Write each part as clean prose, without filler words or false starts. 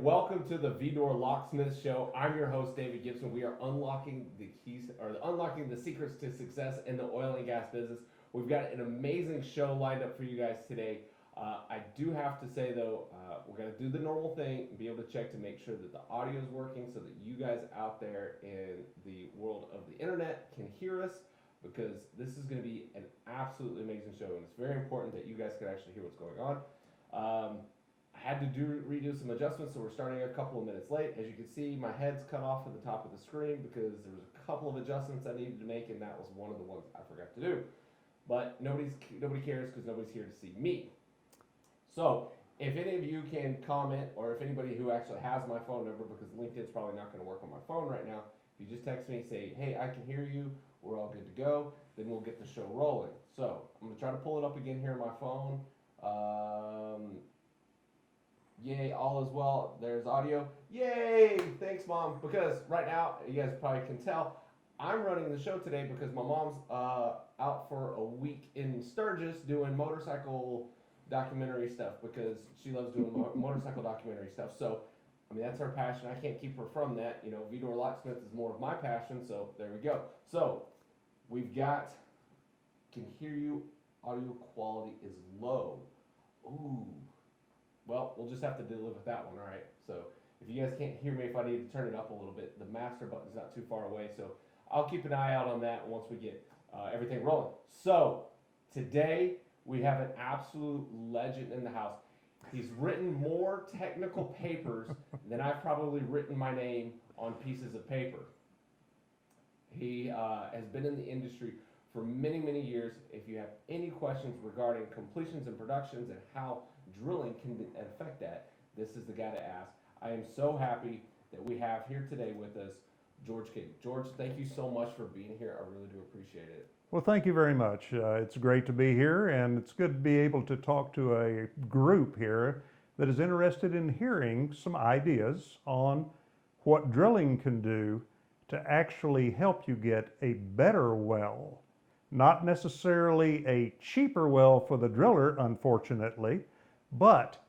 welcome to the Vidor Locksmith Show. I'm your host, David Gibson. We are unlocking the secrets to success in the oil and gas business. We've got an amazing show lined up for you guys today. I do have to say though, we're going to do the normal thing and be able to check to make sure that the audio is working so that you guys out there in the world of the internet can hear us, because this is going to be an absolutely amazing show, and it's very important that you guys can actually hear what's going on. I had to redo some adjustments, so we're starting a couple of minutes late. As you can see, my head's cut off at the top of the screen because there was a couple of adjustments I needed to make, and that was one of the ones I forgot to do. But nobody cares because nobody's here to see me. So if any of you can comment, or if anybody who actually has my phone number, because LinkedIn's probably not going to work on my phone right now, if you just text me, say, hey, I can hear you, we're all good to go, then we'll get the show rolling. So I'm going to try to pull it up again here on my phone. Yay, all is well. There's audio. Yay! Thanks, Mom. Because right now, you guys probably can tell, I'm running the show today because my mom's out for a week in Sturgis doing motorcycle documentary stuff, because she loves doing motorcycle documentary stuff. So, I mean, that's her passion. I can't keep her from that. You know, Vidor Locksmith is more of my passion, so there we go. So, we've got, can hear you, audio quality is low. Ooh. Well, we'll just have to live with that one, all right? So if you guys can't hear me, if I need to turn it up a little bit, the master button's not too far away, so I'll keep an eye out on that once we get everything rolling. So today we have an absolute legend in the house. He's written more technical papers than I've probably written my name on pieces of paper. He has been in the industry for many, many years. If you have any questions regarding completions and productions and how drilling can affect that, this is the guy to ask. I am so happy that we have here today with us George King. George, thank you so much for being here. I really do appreciate it. Well, thank you very much. It's great to be here, and it's good to be able to talk to a group here that is interested in hearing some ideas on what drilling can do to actually help you get a better well. Not necessarily a cheaper well for the driller, unfortunately, but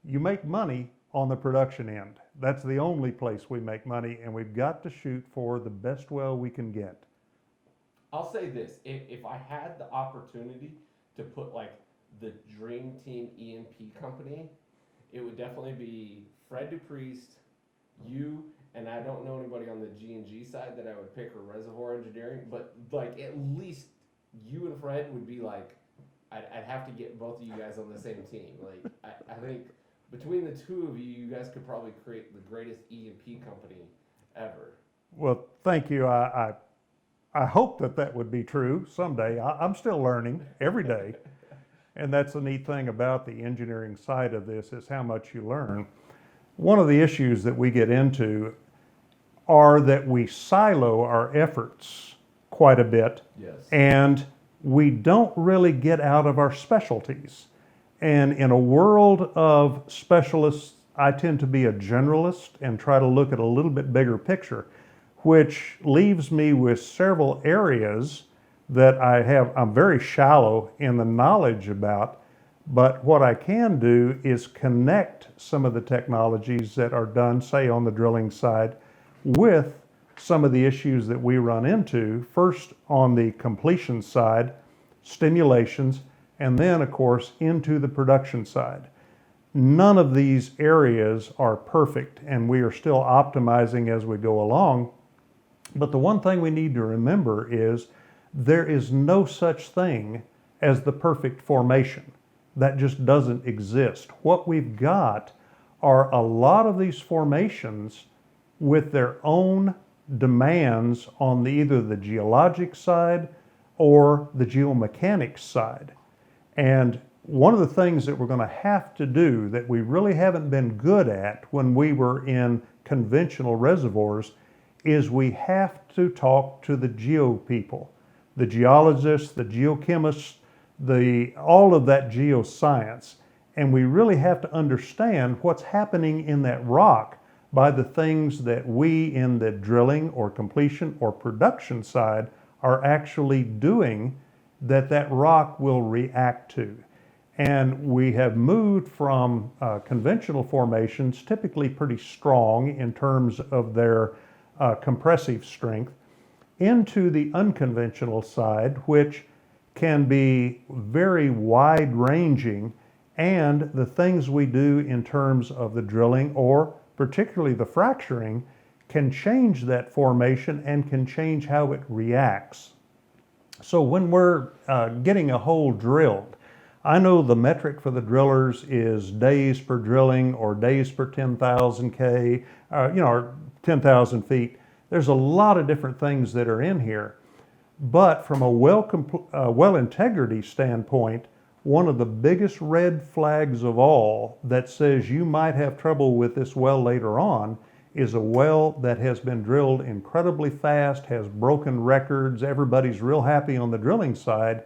you make money on the production end. That's the only place we make money, and we've got to shoot for the best well we can get. I'll say this, if I had the opportunity to put like the dream team E&P company, it would definitely be Fred Dupriest, you, and I don't know anybody on the G&G side that I would pick, or reservoir engineering, but like at least you and Fred would be like, I'd have to get both of you guys on the same team. Like, I think between the two of you, you guys could probably create the greatest E&P company ever. Well, thank you. I hope that would be true someday. I'm still learning every day. And that's the neat thing about the engineering side of this, is how much you learn. One of the issues that we get into are that we silo our efforts quite a bit. Yes. And we don't really get out of our specialties. And in a world of specialists, I tend to be a generalist and try to look at a little bit bigger picture, which leaves me with several areas that I'm very shallow in the knowledge about. But what I can do is connect some of the technologies that are done, say on the drilling side, with some of the issues that we run into, first on the completion side, stimulations, and then of course into the production side. None of these areas are perfect, and we are still optimizing as we go along. But the one thing we need to remember is there is no such thing as the perfect formation. That just doesn't exist. What we've got are a lot of these formations with their own demands on either the geologic side or the geomechanics side. And one of the things that we're going to have to do that we really haven't been good at when we were in conventional reservoirs is we have to talk to the geo people, the geologists, the geochemists, all of that geoscience. And we really have to understand what's happening in that rock by the things that we in the drilling or completion or production side are actually doing that rock will react to. And we have moved from conventional formations, typically pretty strong in terms of their compressive strength, into the unconventional side, which can be very wide ranging, and the things we do in terms of the drilling or particularly the fracturing can change that formation and can change how it reacts. So when we're getting a hole drilled, I know the metric for the drillers is days per drilling or days per 10,000 K, or 10,000 feet. There's a lot of different things that are in here. But from a well integrity standpoint, one of the biggest red flags of all that says you might have trouble with this well later on is a well that has been drilled incredibly fast, has broken records, everybody's real happy on the drilling side,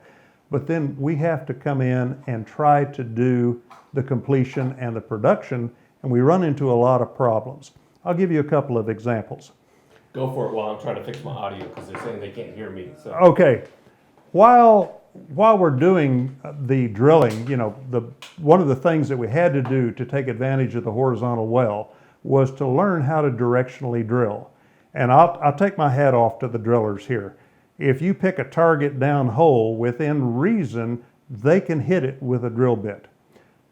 but then we have to come in and try to do the completion and the production, and we run into a lot of problems. I'll give you a couple of examples. Go for it while I'm trying to fix my audio because they're saying they can't hear me. So. Okay, while we're doing the drilling, one of the things that we had to do to take advantage of the horizontal well was to learn how to directionally drill. And I'll take my hat off to the drillers here. If you pick a target down hole within reason, they can hit it with a drill bit.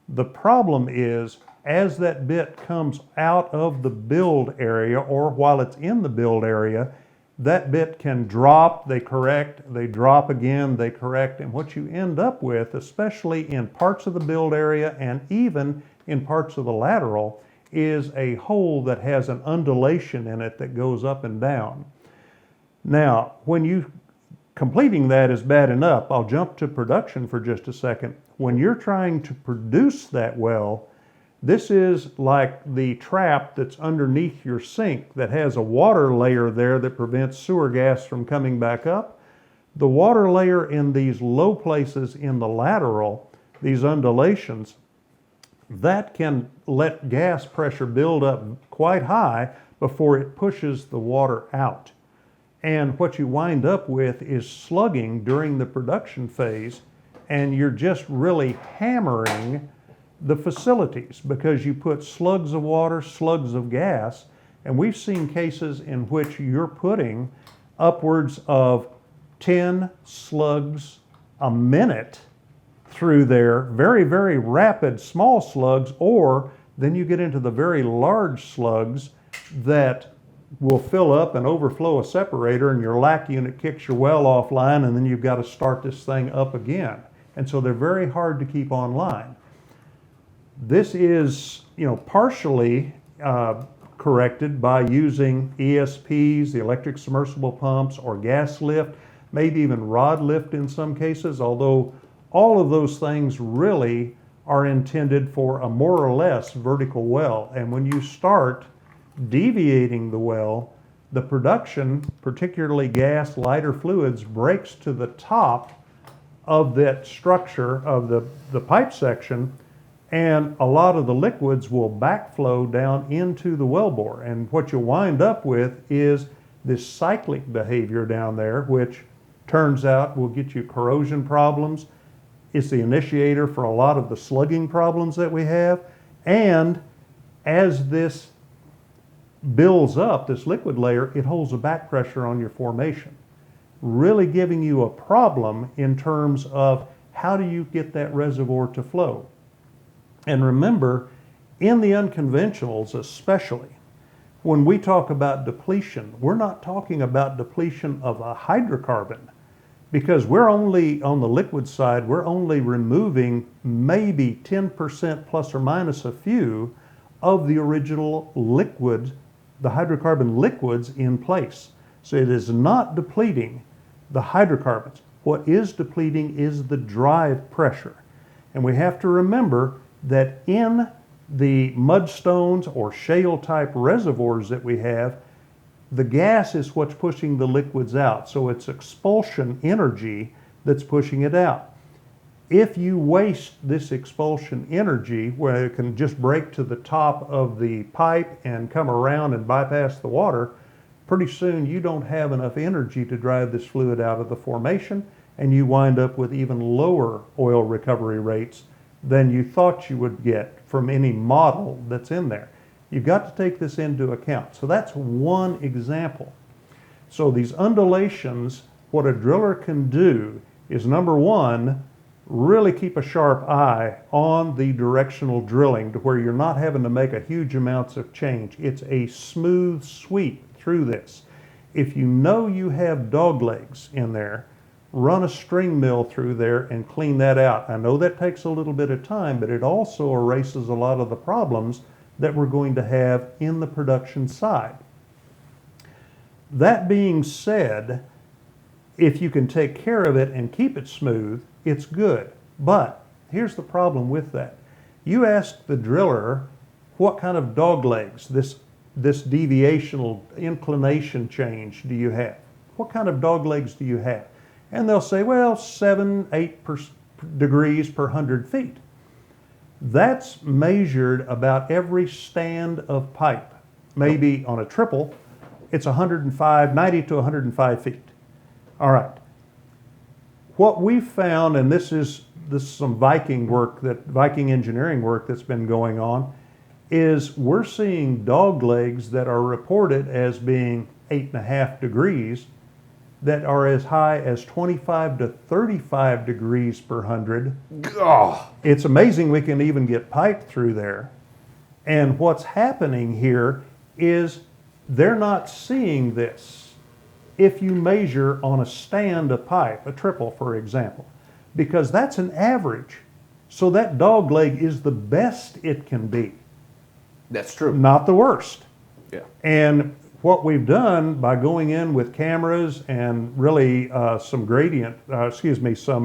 The problem is, as that bit comes out of the build area or while it's in the build area, that bit can drop, they correct, they drop again, they correct, and what you end up with, especially in parts of the build area and even in parts of the lateral, is a hole that has an undulation in it that goes up and down. Now, when you completing that is bad enough, I'll jump to production for just a second. When you're trying to produce that well, this is like the trap that's underneath your sink that has a water layer there that prevents sewer gas from coming back up. The water layer in these low places in the lateral, these undulations, that can let gas pressure build up quite high before it pushes the water out. And what you wind up with is slugging during the production phase, and you're just really hammering the facilities because you put slugs of water, slugs of gas, and we've seen cases in which you're putting upwards of 10 slugs a minute through there, very, very rapid small slugs, or then you get into the very large slugs that will fill up and overflow a separator, and your LAC unit kicks your well offline, and then you've got to start this thing up again. And so they're very hard to keep online. This is, partially corrected by using ESPs, the electric submersible pumps, or gas lift, maybe even rod lift in some cases, although all of those things really are intended for a more or less vertical well. And when you start deviating the well, the production, particularly gas, lighter fluids, breaks to the top of that structure of the pipe section, and a lot of the liquids will backflow down into the wellbore. And what you'll wind up with is this cyclic behavior down there, which turns out will get you corrosion problems. It's the initiator for a lot of the slugging problems that we have. And as this builds up, this liquid layer, it holds a back pressure on your formation, really giving you a problem in terms of how do you get that reservoir to flow. And remember, in the unconventionals especially, when we talk about depletion, we're not talking about depletion of a hydrocarbon, because we're only, on the liquid side, we're only removing maybe 10% plus or minus a few of the original liquid, the hydrocarbon liquids in place. So it is not depleting the hydrocarbons. What is depleting is the drive pressure. And we have to remember that in the mudstones or shale type reservoirs that we have, the gas is what's pushing the liquids out. So it's expulsion energy that's pushing it out. If you waste this expulsion energy, where it can just break to the top of the pipe and come around and bypass the water, pretty soon you don't have enough energy to drive this fluid out of the formation, and you wind up with even lower oil recovery rates than you thought you would get from any model that's in there. You've got to take this into account. So that's one example. So these undulations, what a driller can do is, number one, really keep a sharp eye on the directional drilling to where you're not having to make a huge amounts of change. It's a smooth sweep through this. If you know you have doglegs in there, run a string mill through there and clean that out. I know that takes a little bit of time, but it also erases a lot of the problems that we're going to have in the production side. That being said, if you can take care of it and keep it smooth, it's good. But here's the problem with that. You ask the driller what kind of doglegs, this deviational inclination change do you have? What kind of doglegs do you have? And they'll say, well, 7-8 degrees per 100 feet. That's measured about every stand of pipe. Maybe on a triple, it's 90 to 105 feet. All right. What we found, and this is some Viking engineering work that's been going on, is we're seeing doglegs that are reported as being 8.5 degrees that are as high as 25 to 35 degrees per 100. Oh. It's amazing we can even get pipe through there. And what's happening here is they're not seeing this if you measure on a stand of pipe, a triple, for example, because that's an average. So that dogleg is the best it can be. That's true. Not the worst. Yeah. And what we've done by going in with cameras and really some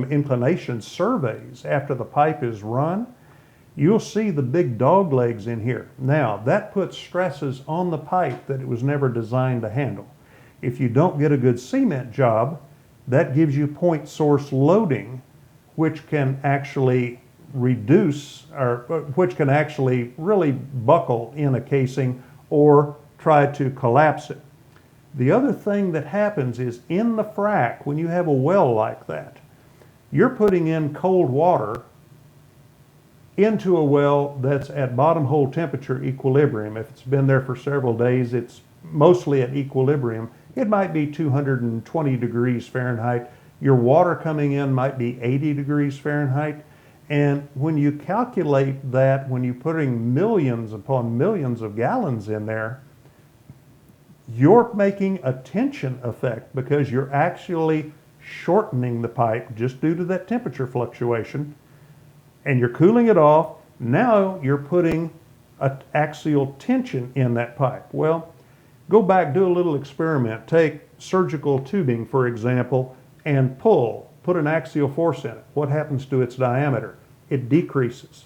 inclination surveys after the pipe is run, you'll see the big doglegs in here. Now, that puts stresses on the pipe that it was never designed to handle. If you don't get a good cement job, that gives you point source loading, which can actually reduce, or which can actually really buckle in a casing or try to collapse it. The other thing that happens is in the frac, when you have a well like that, you're putting in cold water into a well that's at bottom hole temperature equilibrium. If it's been there for several days, it's mostly at equilibrium. It might be 220 degrees Fahrenheit. Your water coming in might be 80 degrees Fahrenheit. And when you calculate that, when you're putting millions upon millions of gallons in there, you're making a tension effect because you're actually shortening the pipe just due to that temperature fluctuation, and you're cooling it off. Now you're putting an axial tension in that pipe. Well, go back, do a little experiment. Take surgical tubing, for example, and put an axial force in it. What happens to its diameter? It decreases.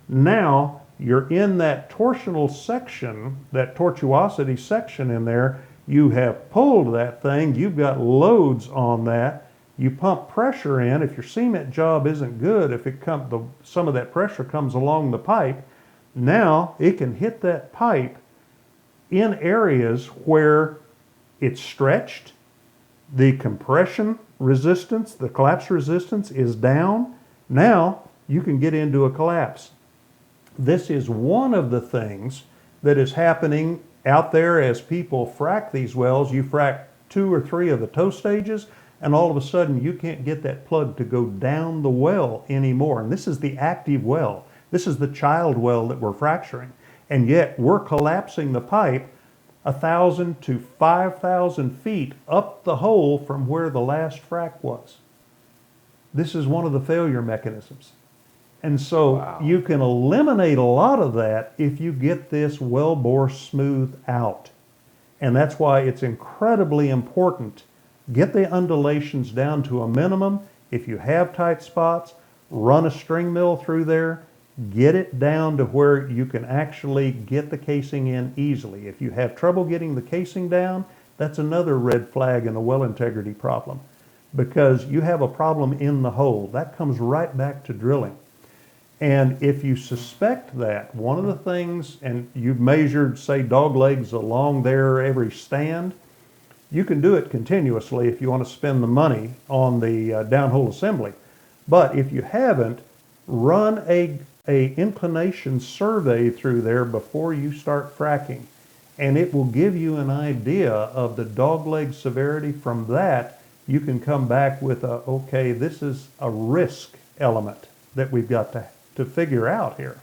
Now you're in that torsional section, that tortuosity section in there. You have pulled that thing, you've got loads on that. You pump pressure in. If your cement job isn't good, if some of that pressure comes along the pipe, now it can hit that pipe in areas where it's stretched, the compression resistance, the collapse resistance is down. Now you can get into a collapse. This is one of the things that is happening out there as people frack these wells. You frack 2 or 3 of the toe stages, and all of a sudden you can't get that plug to go down the well anymore. And this is the active well. This is the child well that we're fracturing. And yet we're collapsing the pipe 1,000 to 5,000 feet up the hole from where the last frack was. This is one of the failure mechanisms. And so Wow. You can eliminate a lot of that if you get this wellbore smoothed out. And that's why it's incredibly important. Get the undulations down to a minimum. If you have tight spots, run a string mill through there. Get it down to where you can actually get the casing in easily. If you have trouble getting the casing down, that's another red flag and a well integrity problem, because you have a problem in the hole. That comes right back to drilling. And if you suspect that, one of the things, and you've measured, say, doglegs along there every stand, you can do it continuously if you want to spend the money on the downhole assembly. But if you haven't, run a inclination survey through there before you start fracking, and it will give you an idea of the dogleg severity. From that, you can come back with okay, this is a risk element that we've got to figure out here.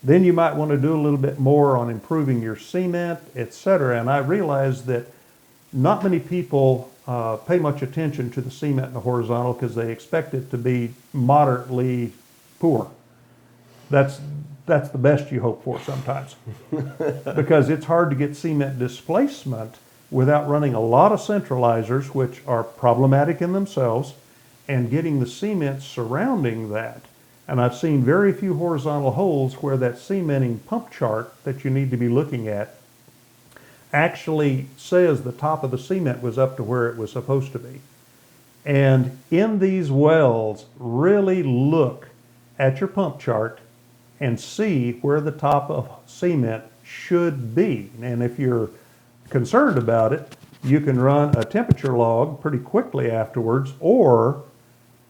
Then you might want to do a little bit more on improving your cement, etc. And I realize that not many people pay much attention to the cement and the horizontal because they expect it to be moderately poor. That's the best you hope for sometimes, because it's hard to get cement displacement without running a lot of centralizers, which are problematic in themselves, and getting the cement surrounding that. And I've seen very few horizontal holes where that cementing pump chart that you need to be looking at actually says the top of the cement was up to where it was supposed to be. And in these wells, really look at your pump chart and see where the top of cement should be. And if you're concerned about it, you can run a temperature log pretty quickly afterwards, or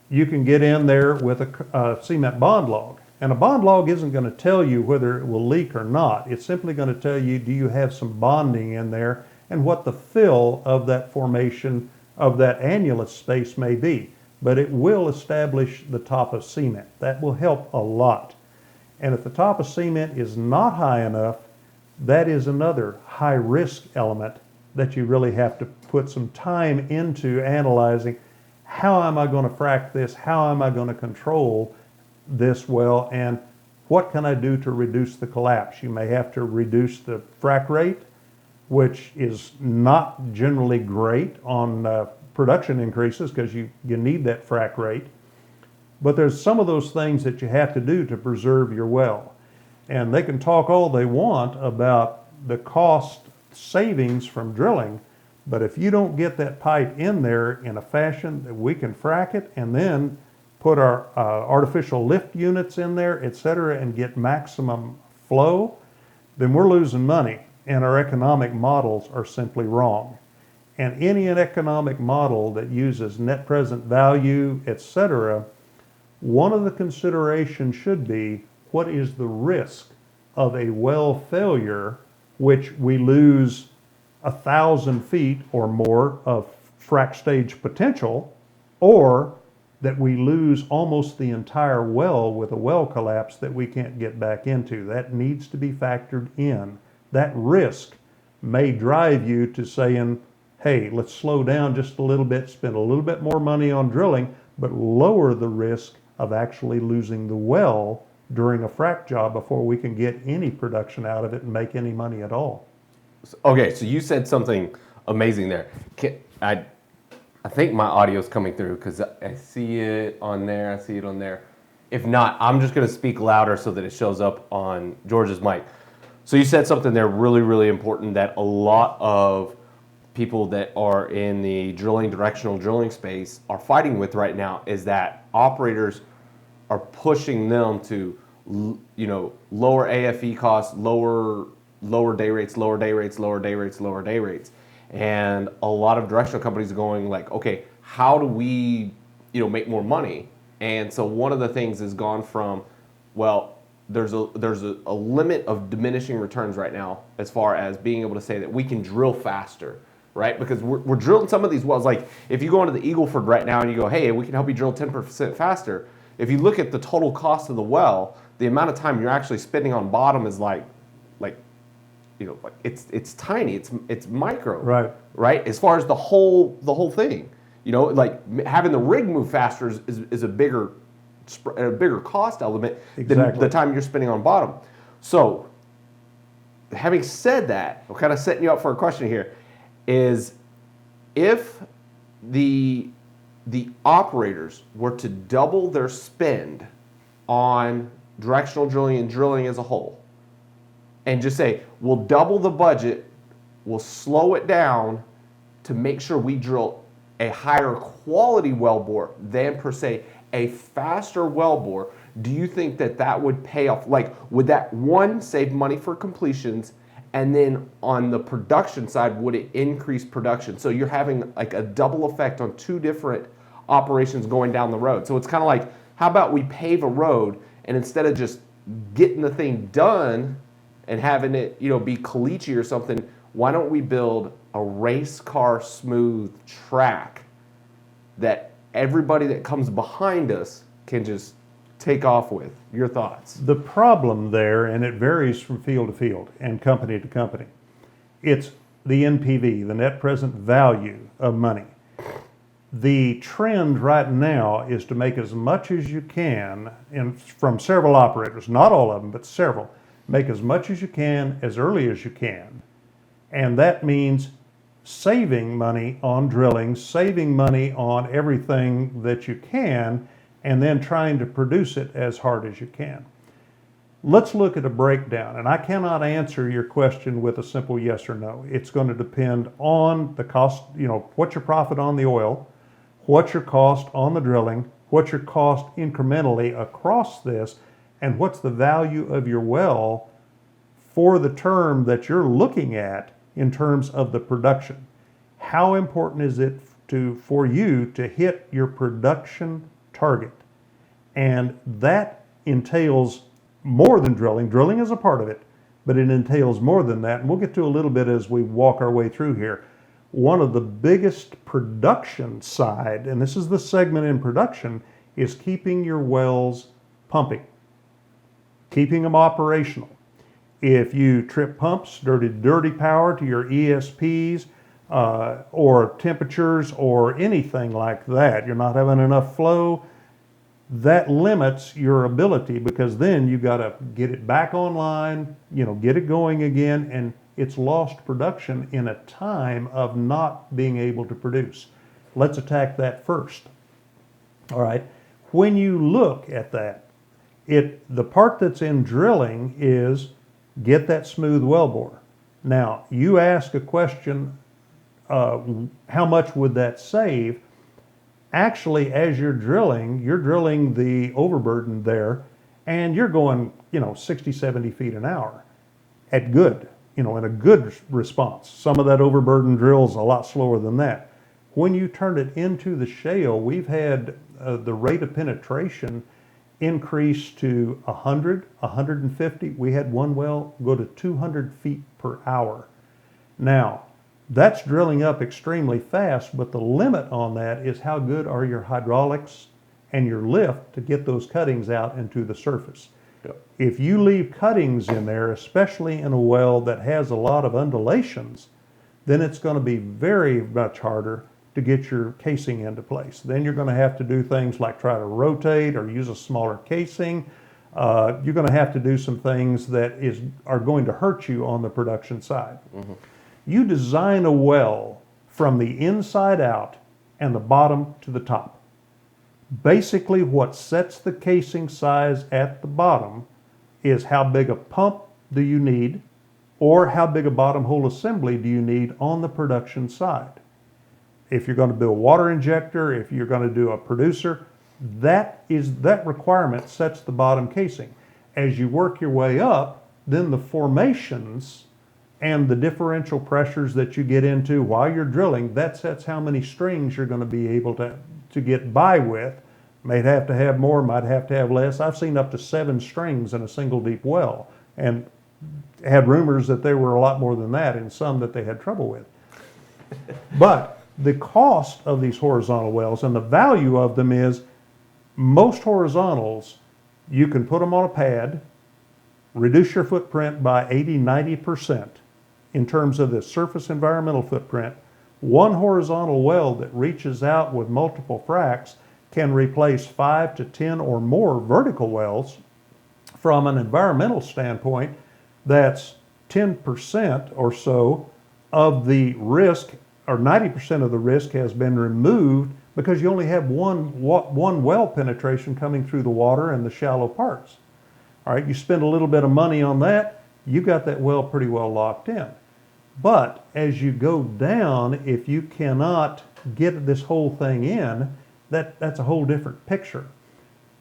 you can get in there with a cement bond log. And a bond log isn't going to tell you whether it will leak or not. It's simply going to tell you, do you have some bonding in there, and what the fill of that formation of that annulus space may be. But it will establish the top of cement. That will help a lot. And if the top of cement is not high enough, that is another high risk element that you really have to put some time into analyzing. How am I going to frac this? How am I going to control this well? And what can I do to reduce the collapse? You may have to reduce the frac rate, which is not generally great on production increases because you need that frac rate. But there's some of those things that you have to do to preserve your well. And they can talk all they want about the cost savings from drilling, but if you don't get that pipe in there in a fashion that we can frac it and then put our artificial lift units in there, etc., and get maximum flow, then we're losing money, and our economic models are simply wrong. And any economic model that uses net present value, etc., one of the considerations should be, what is the risk of a well failure, which we lose 1,000 feet or more of frac stage potential, or that we lose almost the entire well with a well collapse that we can't get back into. That needs to be factored in. That risk may drive you to saying, hey, let's slow down just a little bit, spend a little bit more money on drilling, but lower the risk of actually losing the well during a frac job before we can get any production out of it and make any money at all. Okay, so you said something amazing there. I think my audio's coming through because I see it on there, I see it on there. If not, I'm just going to speak louder so that it shows up on George's mic. So you said something there really, really important that a lot of people that are in the directional drilling space are fighting with right now, is that operators are pushing them to, lower AFE costs, lower day rates, lower day rates, lower day rates, lower day rates. And a lot of directional companies are going like, okay, how do we, make more money? And so one of the things has gone from, well, there's a limit of diminishing returns right now as far as being able to say that we can drill faster, right? Because we're drilling some of these wells. Like if you go into the Eagle Ford right now and you go, hey, we can help you drill 10% faster. If you look at the total cost of the well, the amount of time you're actually spending on bottom is like it's tiny, it's micro, right? As far as the whole thing, like having the rig move faster is a bigger cost element than the time you're spending on bottom. So, having said that, I'm kind of setting you up for a question here, is if the operators were to double their spend on directional drilling and drilling as a whole, and just say, we'll double the budget, we'll slow it down to make sure we drill a higher quality wellbore than per se a faster wellbore, do you think that would pay off? Like, would that one save money for completions, and then on the production side, would it increase production? So you're having like a double effect on two different operations going down the road. So it's kind of like How about we pave a road, and instead of just getting the thing done and having it, be caliche or something, why don't we build a race car smooth track that everybody that comes behind us can just take off with? Your thoughts? The problem there, and it varies from field to field and company to company, it's the NPV, the net present value of money. The trend right now is to make as much as you can, from several operators, not all of them, but several, make as much as you can as early as you can. And that means saving money on drilling, saving money on everything that you can, and then trying to produce it as hard as you can. Let's look at a breakdown, and I cannot answer your question with a simple yes or no. It's going to depend on the cost, what's your profit on the oil, what's your cost on the drilling, what's your cost incrementally across this, and what's the value of your well for the term that you're looking at in terms of the production. How important is it for you to hit your production target? And that entails more than drilling. Drilling is a part of it, but it entails more than that. And we'll get to a little bit as we walk our way through here. One of the biggest production side, and this is the segment in production, is keeping your wells pumping, keeping them operational. If you trip pumps, dirty power to your ESPs, or temperatures or anything like that, you're not having enough flow, that limits your ability, because then you got to get it back online, get it going again, and it's lost production in a time of not being able to produce. Let's attack that first. All right. When you look at that, the part that's in drilling is get that smooth wellbore. Now, you ask a question, how much would that save? Actually, as you're drilling the overburden there, and you're going, 60, 70 feet an hour at good, in a good response. Some of that overburden drills a lot slower than that. When you turn it into the shale, we've had the rate of penetration increase to 100, 150. We had one well go to 200 feet per hour. Now, that's drilling up extremely fast, but the limit on that is how good are your hydraulics and your lift to get those cuttings out into the surface. Yep. If you leave cuttings in there, especially in a well that has a lot of undulations, then it's going to be very much harder to get your casing into place. Then you're going to have to do things like try to rotate or use a smaller casing. You're going to have to do some things that are going to hurt you on the production side. Mm-hmm. You design a well from the inside out and the bottom to the top. Basically, what sets the casing size at the bottom is how big a pump do you need, or how big a bottom hole assembly do you need on the production side. If you're going to build a water injector, if you're going to do a producer, that requirement sets the bottom casing. As you work your way up, then the formations and the differential pressures that you get into while you're drilling, that sets how many strings you're going to be able to get by with. Might have to have more, might have to have less. I've seen up to 7 strings in a single deep well, and had rumors that there were a lot more than that, and some that they had trouble with. But the cost of these horizontal wells and the value of them is, most horizontals, you can put them on a pad, reduce your footprint by 80, 90% in terms of the surface environmental footprint. One horizontal well that reaches out with multiple fracs can replace 5 to 10 or more vertical wells. From an environmental standpoint, that's 10% or so of the risk, or 90% of the risk has been removed, because you only have one well penetration coming through the water and the shallow parts. All right, you spend a little bit of money on that, you got that well pretty well locked in. But as you go down, if you cannot get this whole thing in, that's a whole different picture.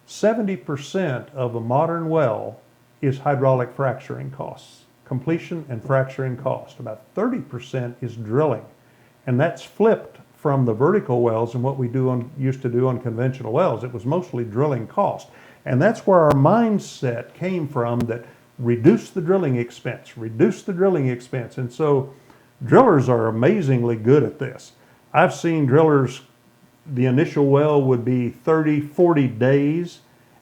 70% of a modern well is hydraulic fracturing costs, completion and fracturing cost. About 30% is drilling. And that's flipped from the vertical wells and what we used to do on conventional wells. It was mostly drilling cost. And that's where our mindset came from, that reduce the drilling expense, reduce the drilling expense. And so drillers are amazingly good at this. I've seen drillers, the initial well would be 30, 40 days,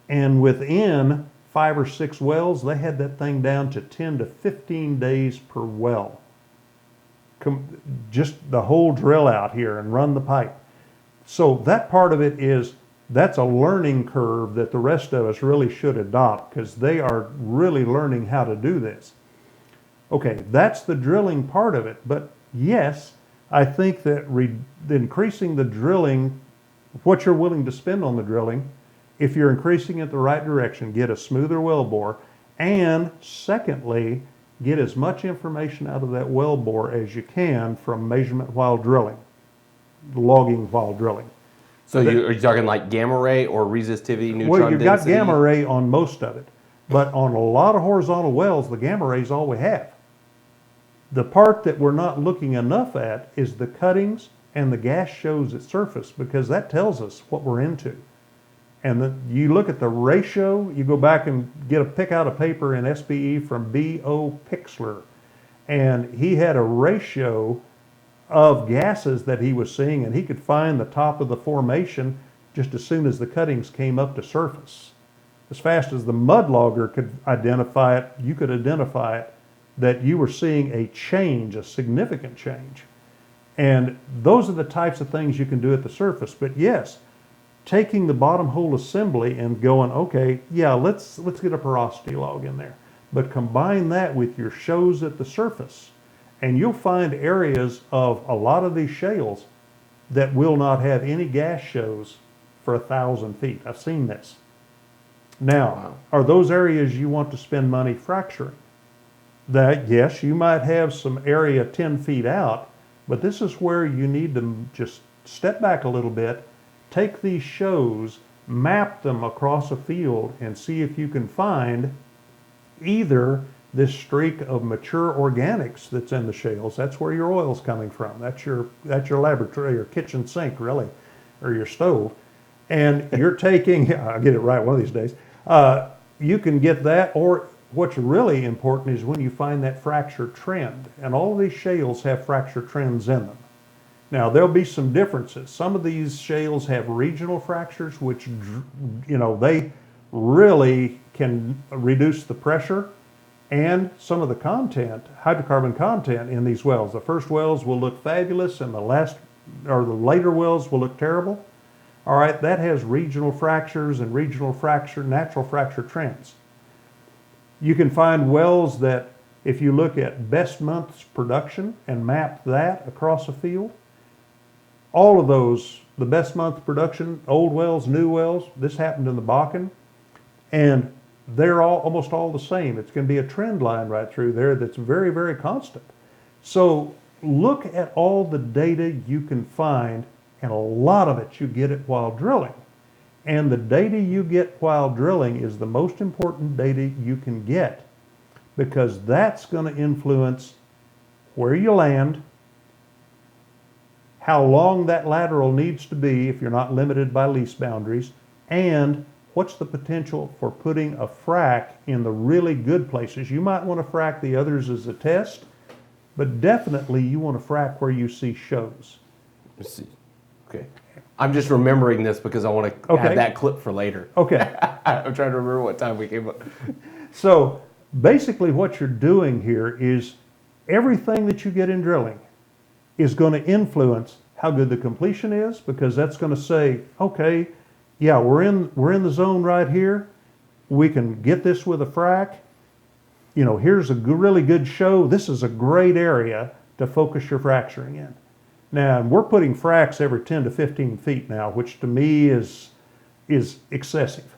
and within 5 or 6 wells, they had that thing down to 10 to 15 days per well. Just the whole drill out here and run the pipe. So that part of it that's a learning curve that the rest of us really should adopt, because they are really learning how to do this. Okay, that's the drilling part of it. But yes, I think that increasing the drilling, what you're willing to spend on the drilling, if you're increasing it the right direction, get a smoother wellbore, and secondly, get as much information out of that wellbore as you can from measurement while drilling, logging while drilling. So are you talking like gamma ray or resistivity, neutron Well, you've density? got gamma ray on most of it, but on a lot of horizontal wells, the gamma ray is all we have. The part that we're not looking enough at is the cuttings and the gas shows at surface, because that tells us what we're into. And you look at the ratio, you go back and pick out a paper in SBE from B.O. Pixler, and he had a ratio of gases that he was seeing, and he could find the top of the formation just as soon as the cuttings came up to surface. As fast as the mud logger could identify it, you could identify it, that you were seeing a change, a significant change. And those are the types of things you can do at the surface. But yes, taking the bottom hole assembly and going, okay, yeah, let's get a porosity log in there. But combine that with your shows at the surface, and you'll find areas of a lot of these shales that will not have any gas shows for 1,000 feet. I've seen this. Now, Wow. Are those areas you want to spend money fracturing? That, yes, you might have some area 10 feet out, but this is where you need to just step back a little bit, take these shows, map them across a field, and see if you can find either this streak of mature organics that's in the shales. That's where your oil's coming from. That's your laboratory, your kitchen sink, really, or your stove. And you're taking, I'll get it right one of these days, you can get that, or what's really important is when you find that fracture trend. And all of these shales have fracture trends in them. Now, there'll be some differences. Some of these shales have regional fractures, which, they really can reduce the pressure and some of the content, hydrocarbon content in these wells. The first wells will look fabulous, and the later wells will look terrible. All right, that has regional fractures and natural fracture trends. You can find wells that, if you look at best month's production and map that across a field, all of those, the best month production, old wells, new wells, this happened in the Bakken, and they're almost all the same. It's going to be a trend line right through there that's very, very constant. So look at all the data you can find, and a lot of it you get it while drilling. And the data you get while drilling is the most important data you can get, because that's going to influence where you land, how long that lateral needs to be if you're not limited by lease boundaries, and what's the potential for putting a frac in the really good places. You might want to frac the others as a test, but definitely you want to frac where you see shows. Let's see. Okay. I'm just remembering this because I want to have that clip for later. Okay. I'm trying to remember what time we came up. So basically what you're doing here is everything that you get in drilling is going to influence how good the completion is, because that's going to say, okay, yeah, we're in the zone right here. We can get this with a frac. Here's a really good show. This is a great area to focus your fracturing in. Now, we're putting fracs every 10 to 15 feet now, which to me is excessive.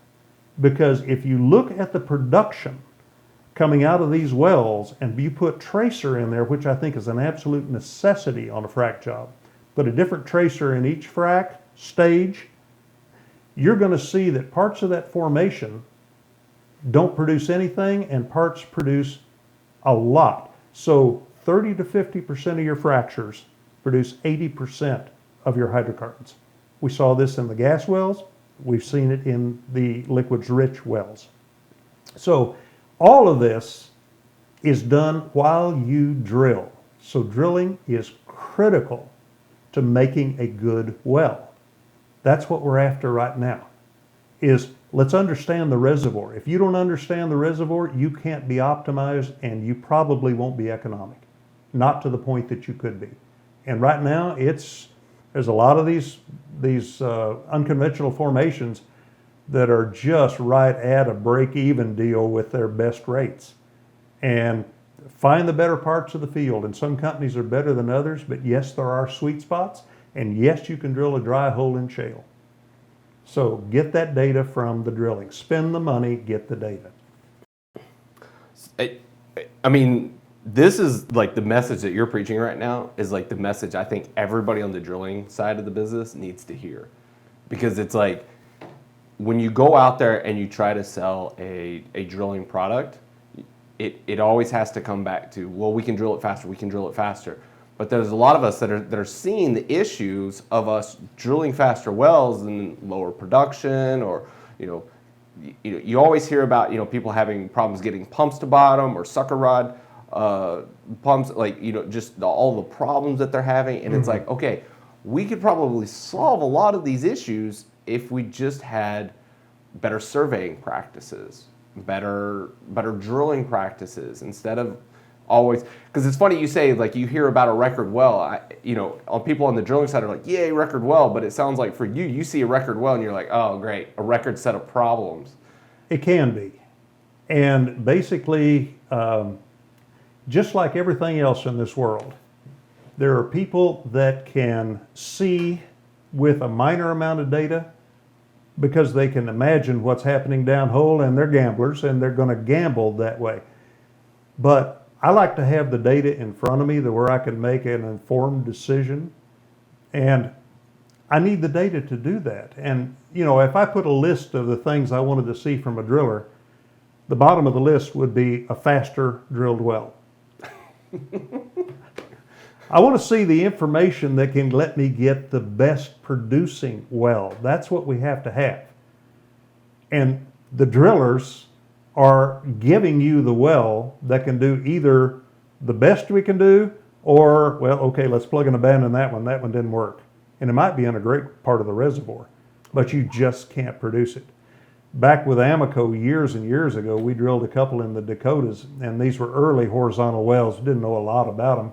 Because if you look at the production coming out of these wells, and you put tracer in there, which I think is an absolute necessity on a frac job, put a different tracer in each frac stage, you're going to see that parts of that formation don't produce anything, and parts produce a lot. So 30 to 50% of your fractures produce 80% of your hydrocarbons. We saw this in the gas wells. We've seen it in the liquids-rich wells. So all of this is done while you drill. So drilling is critical to making a good well. That's what we're after right now, is let's understand the reservoir. If you don't understand the reservoir, you can't be optimized and you probably won't be economic. Not to the point that you could be. And right now, there's a lot of these unconventional formations that are just right at a break-even deal with their best rates. And find the better parts of the field. And some companies are better than others, but yes, there are sweet spots. And yes, you can drill a dry hole in shale. So get that data from the drilling. Spend the money, get the data. I mean, this is like the message that you're preaching right now is like the message I think everybody on the drilling side of the business needs to hear. Because it's like, when you go out there and you try to sell a drilling product, it always has to come back to, well, we can drill it faster. But there's a lot of us that are seeing the issues of us drilling faster wells and lower production, or you always hear about people having problems getting pumps to bottom or sucker rod pumps, just all the problems that they're having. And it's like, okay, we could probably solve a lot of these issues if we just had better surveying practices, better drilling practices, instead of always, because it's funny you say, like, you hear about a record well, people on the drilling side are like, yay, record well, but it sounds like for you see a record well and you're like, oh great, a record set of problems. It can be. And basically, just like everything else in this world, there are people that can see with a minor amount of data because they can imagine what's happening downhole, and they're gamblers and they're going to gamble that way. But I like to have the data in front of me where I can make an informed decision, and I need the data to do that. And if I put a list of the things I wanted to see from a driller, the bottom of the list would be a faster drilled well. I want to see the information that can let me get the best producing well. That's what we have to have. And the drillers are giving you the well that can do either the best we can do, or, well, okay, let's plug and abandon that one. That one didn't work. And it might be in a great part of the reservoir, but you just can't produce it. Back with Amoco years and years ago, we drilled a couple in the Dakotas, and these were early horizontal wells. Didn't know a lot about them.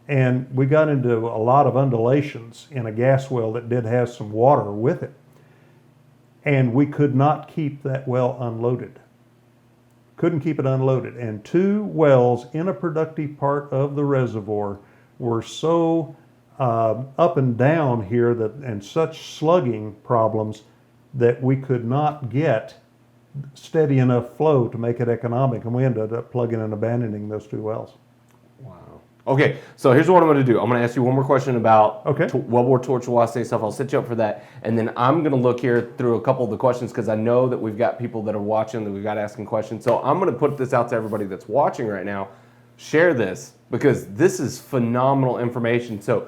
And we got into a lot of undulations in a gas well that did have some water with it. And we could not keep that well unloaded. Couldn't keep it unloaded. And 2 wells in a productive part of the reservoir were so up and down here and such slugging problems that we could not get steady enough flow to make it economic. And we ended up plugging and abandoning those 2 wells. Wow. Okay, so here's what I'm going to do. I'm going to ask you one more question about wellbore torch velocity stuff. I'll set you up for that. And then I'm going to look here through a couple of the questions, because I know that we've got people that are watching, that we've got asking questions. So I'm going to put this out to everybody that's watching right now. Share this, because this is phenomenal information. So,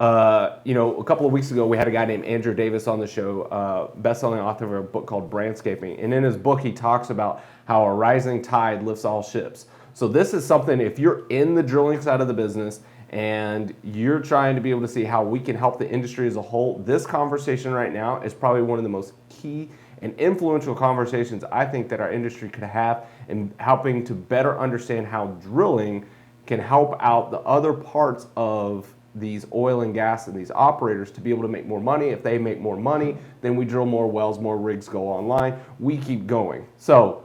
a couple of weeks ago, we had a guy named Andrew Davis on the show, best-selling author of a book called Brandscaping. And in his book, he talks about how a rising tide lifts all ships. So this is something, if you're in the drilling side of the business and you're trying to be able to see how we can help the industry as a whole, this conversation right now is probably one of the most key and influential conversations I think that our industry could have in helping to better understand how drilling can help out the other parts of these oil and gas and these operators to be able to make more money. If they make more money, then we drill more wells, more rigs go online, we keep going. So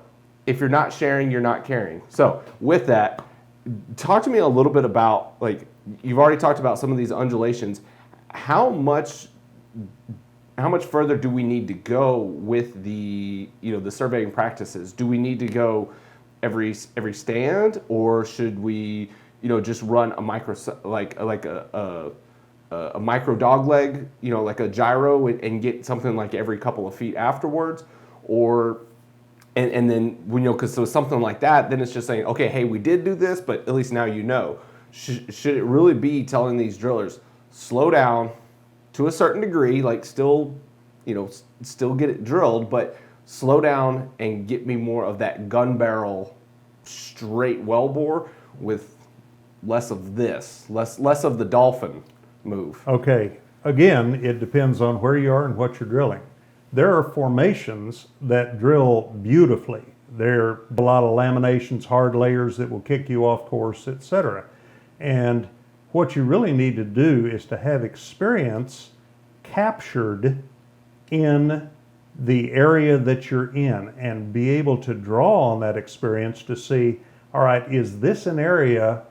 if you're not sharing, you're not caring. So with that, talk to me a little bit about, like, you've already talked about some of these undulations. How much further do we need to go with the surveying practices? Do we need to go every stand, or should we just run a micro, like a micro dogleg, like a gyro, and get something like every couple of feet afterwards? Or and then because so something like that, then it's just saying, okay, hey, we did do this, but at least now you know. Should it really be telling these drillers, slow down, to a certain degree, like still, still get it drilled, but slow down and get me more of that gun barrel straight wellbore with less of this, less of the dolphin move. Okay, again, it depends on where you are and what you're drilling. There are formations that drill beautifully. There are a lot of laminations, hard layers that will kick you off course, etc. And what you really need to do is to have experience captured in the area that you're in and be able to draw on that experience to see, all right, is this an area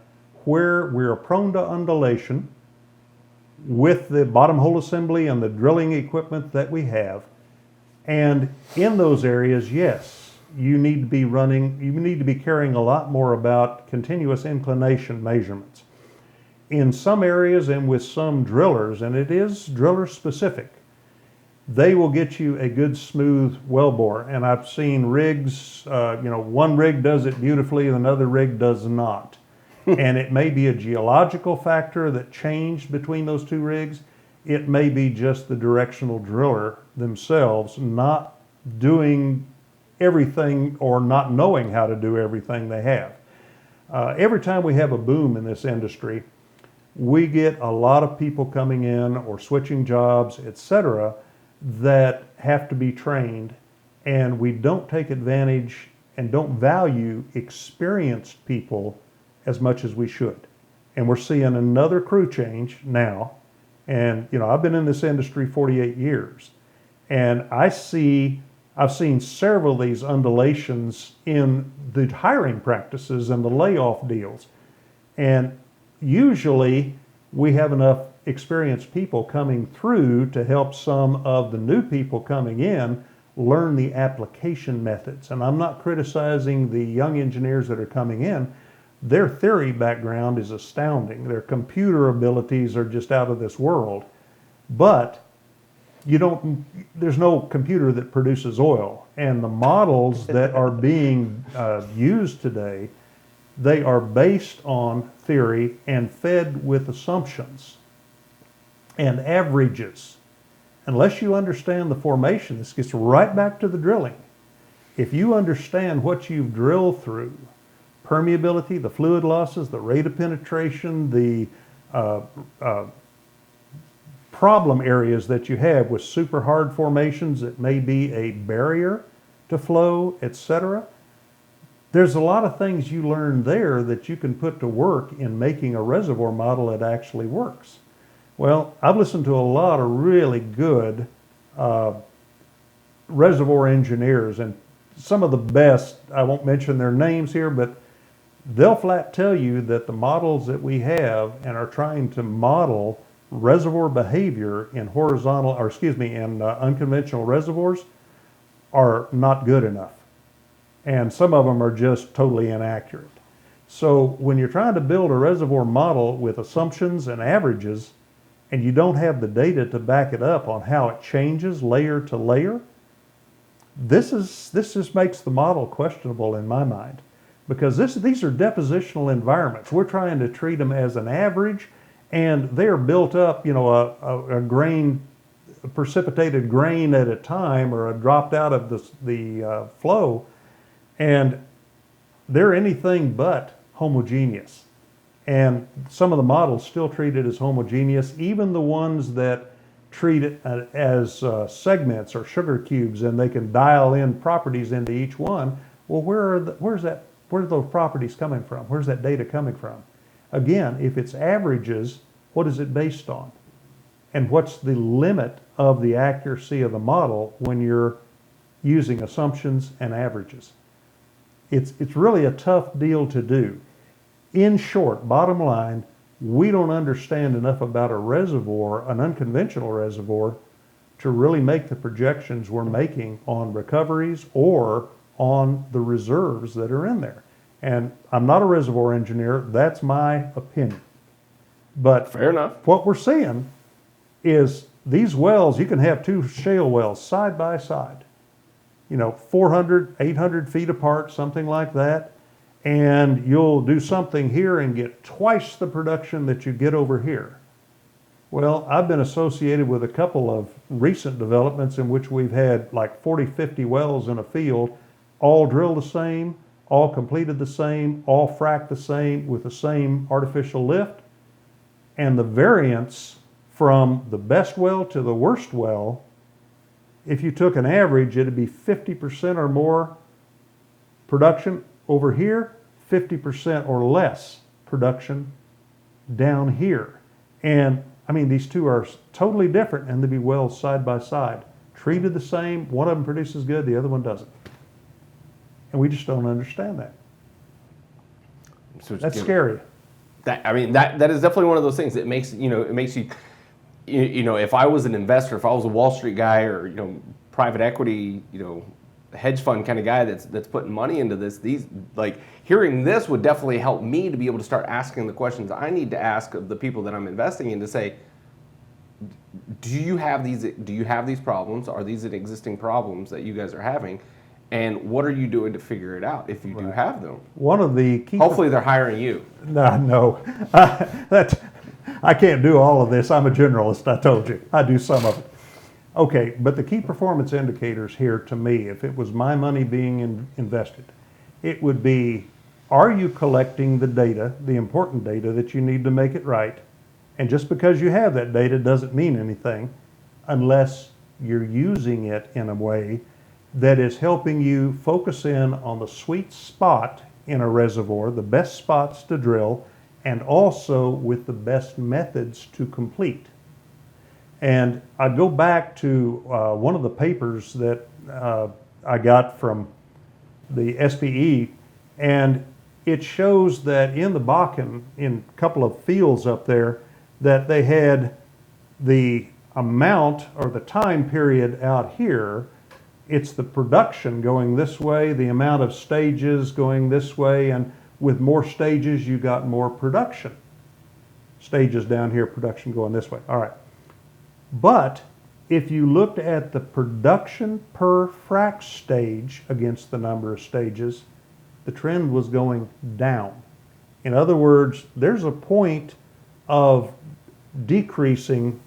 where we're prone to undulation with the bottom hole assembly and the drilling equipment that we have? And in those areas, yes, you need to be caring a lot more about continuous inclination measurements. In some areas and with some drillers, and it is driller specific, they will get you a good smooth wellbore. And I've seen rigs, one rig does it beautifully and another rig does not. And it may be a geological factor that changed between those two rigs. It may be just the directional driller themselves not doing everything or not knowing how to do everything they have. Every time we have a boom in this industry, we get a lot of people coming in or switching jobs, etc., that have to be trained, and we don't take advantage and don't value experienced people as much as we should. And we're seeing another crew change now. And I've been in this industry 48 years, and I've seen several of these undulations in the hiring practices and the layoff deals. And usually we have enough experienced people coming through to help some of the new people coming in learn the application methods. And I'm not criticizing the young engineers that are coming in. Their theory background is astounding. Their computer abilities are just out of this world. But there's no computer that produces oil. And the models that are being used today, they are based on theory and fed with assumptions and averages. Unless you understand the formation, this gets right back to the drilling. If you understand what you've drilled through, permeability, the fluid losses, the rate of penetration, the problem areas that you have with super hard formations that may be a barrier to flow, etc. There's a lot of things you learn there that you can put to work in making a reservoir model that actually works. Well, I've listened to a lot of really good reservoir engineers, and some of the best, I won't mention their names here, but they'll flat tell you that the models that we have and are trying to model reservoir behavior in unconventional reservoirs are not good enough. And some of them are just totally inaccurate. So when you're trying to build a reservoir model with assumptions and averages, and you don't have the data to back it up on how it changes layer to layer, this just makes the model questionable in my mind. Because these are depositional environments. We're trying to treat them as an average, and they're built up, a grain, a precipitated grain at a time, or a dropped out of the flow, and they're anything but homogeneous. And some of the models still treat it as homogeneous, even the ones that treat it as segments or sugar cubes, and they can dial in properties into each one. Well, where are those properties coming from? Where's that data coming from? Again, if it's averages, what is it based on? And what's the limit of the accuracy of the model when you're using assumptions and averages? It's really a tough deal to do. In short, bottom line, we don't understand enough about a reservoir, an unconventional reservoir, to really make the projections we're making on recoveries or on the reserves that are in there. And I'm not a reservoir engineer, that's my opinion. But fair enough. What we're seeing is these wells, you can have two shale wells side by side, 400, 800 feet apart, something like that. And you'll do something here and get twice the production that you get over here. Well, I've been associated with a couple of recent developments in which we've had like 40, 50 wells in a field, all drilled the same, all completed the same, all fracked the same with the same artificial lift. And the variance from the best well to the worst well, if you took an average, it'd be 50% or more production over here, 50% or less production down here. And I mean, these two are totally different, and they'd be wells side by side, treated the same. One of them produces good, the other one doesn't. And we just don't understand that. So That's scary. That is definitely one of those things. It makes you, if I was an investor, if I was a Wall Street guy or private equity, hedge fund kind of guy that's putting money into this, hearing this would definitely help me to be able to start asking the questions I need to ask of the people that I'm investing in to say, do you have these problems? Are these existing problems that you guys are having? And what are you doing to figure it out if you do have them? One of the key... Hopefully they're hiring you. No. I can't do all of this. I'm a generalist, I told you. I do some of it. Okay, but the key performance indicators here to me, if it was my money being invested, it would be, are you collecting the data, the important data that you need to make it right? And just because you have that data doesn't mean anything unless you're using it in a way that is helping you focus in on the sweet spot in a reservoir, the best spots to drill, and also with the best methods to complete. And I go back to one of the papers that I got from the SPE, and it shows that in the Bakken, in a couple of fields up there, that they had the amount or the time period out here. It's the production going this way, the amount of stages going this way, and with more stages, you got more production. Stages down here, production going this way. All right. But if you looked at the production per frac stage against the number of stages, the trend was going down. In other words, there's a point of decreasing,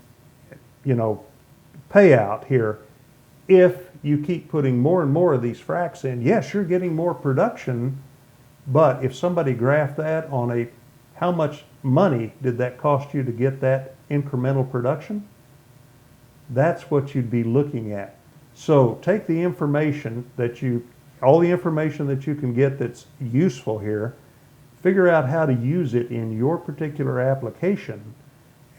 payout here if you keep putting more and more of these fracs in. Yes, you're getting more production, but if somebody graphed that on how much money did that cost you to get that incremental production? That's what you'd be looking at. So take the information all the information that you can get that's useful here, figure out how to use it in your particular application,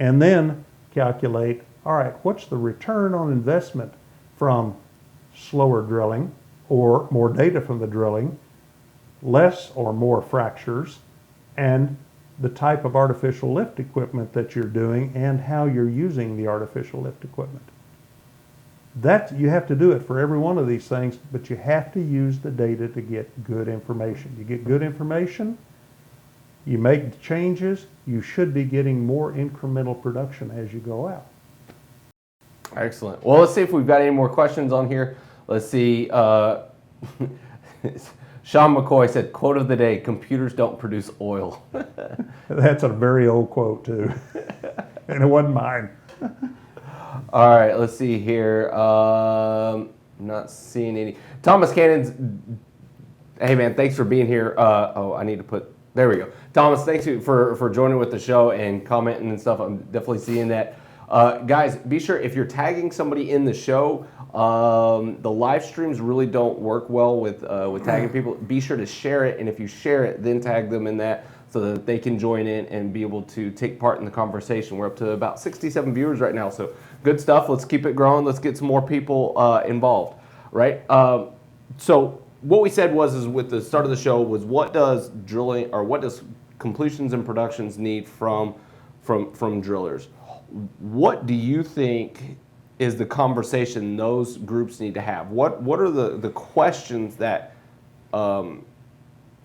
and then calculate, all right, what's the return on investment from slower drilling or more data from the drilling, less or more fractures, and the type of artificial lift equipment that you're doing and how you're using the artificial lift equipment. You have to do it for every one of these things, but you have to use the data to get good information. You get good information, you make changes, you should be getting more incremental production as you go out. Excellent. Well, let's see if we've got any more questions on here. Let's see. Sean McCoy said, quote of the day, computers don't produce oil. That's a very old quote too. And it wasn't mine. All right, let's see here. Not seeing any. Thomas Cannon's, hey man, thanks for being here. I need to put, there we go. Thomas, thanks for joining with the show and commenting and stuff. I'm definitely seeing that. Guys, be sure if you're tagging somebody in the show, the live streams really don't work well with tagging people. Be sure to share it, and if you share it, then tag them in that so that they can join in and be able to take part in the conversation. We're up to about 67 viewers right now, so good stuff. Let's keep it growing. Let's get some more people involved, right? So what we said is with the start of the show was what does completions and productions need from drillers? What do you think is the conversation those groups need to have? What are the questions that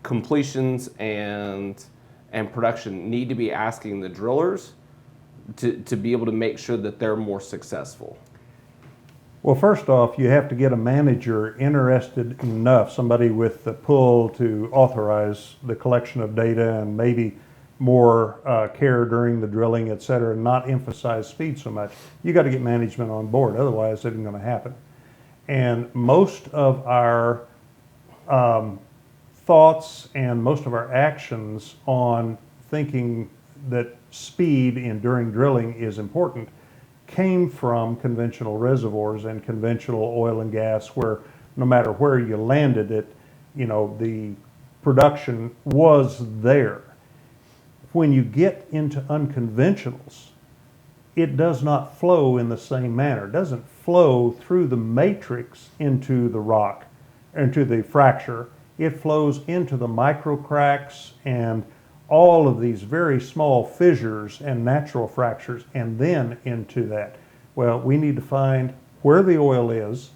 completions and production need to be asking the drillers to be able to make sure that they're more successful? Well, first off, you have to get a manager interested enough, somebody with the pull to authorize the collection of data and maybe more care during the drilling, et cetera, and not emphasize speed so much. You got to get management on board, otherwise it isn't going to happen. And most of our thoughts and most of our actions on thinking that speed in during drilling is important came from conventional reservoirs and conventional oil and gas, where no matter where you landed it, the production was there. When you get into unconventionals, it does not flow in the same manner. It doesn't flow through the matrix into the rock, into the fracture. It flows into the micro cracks and all of these very small fissures and natural fractures, and then into that. Well, we need to find where the oil is,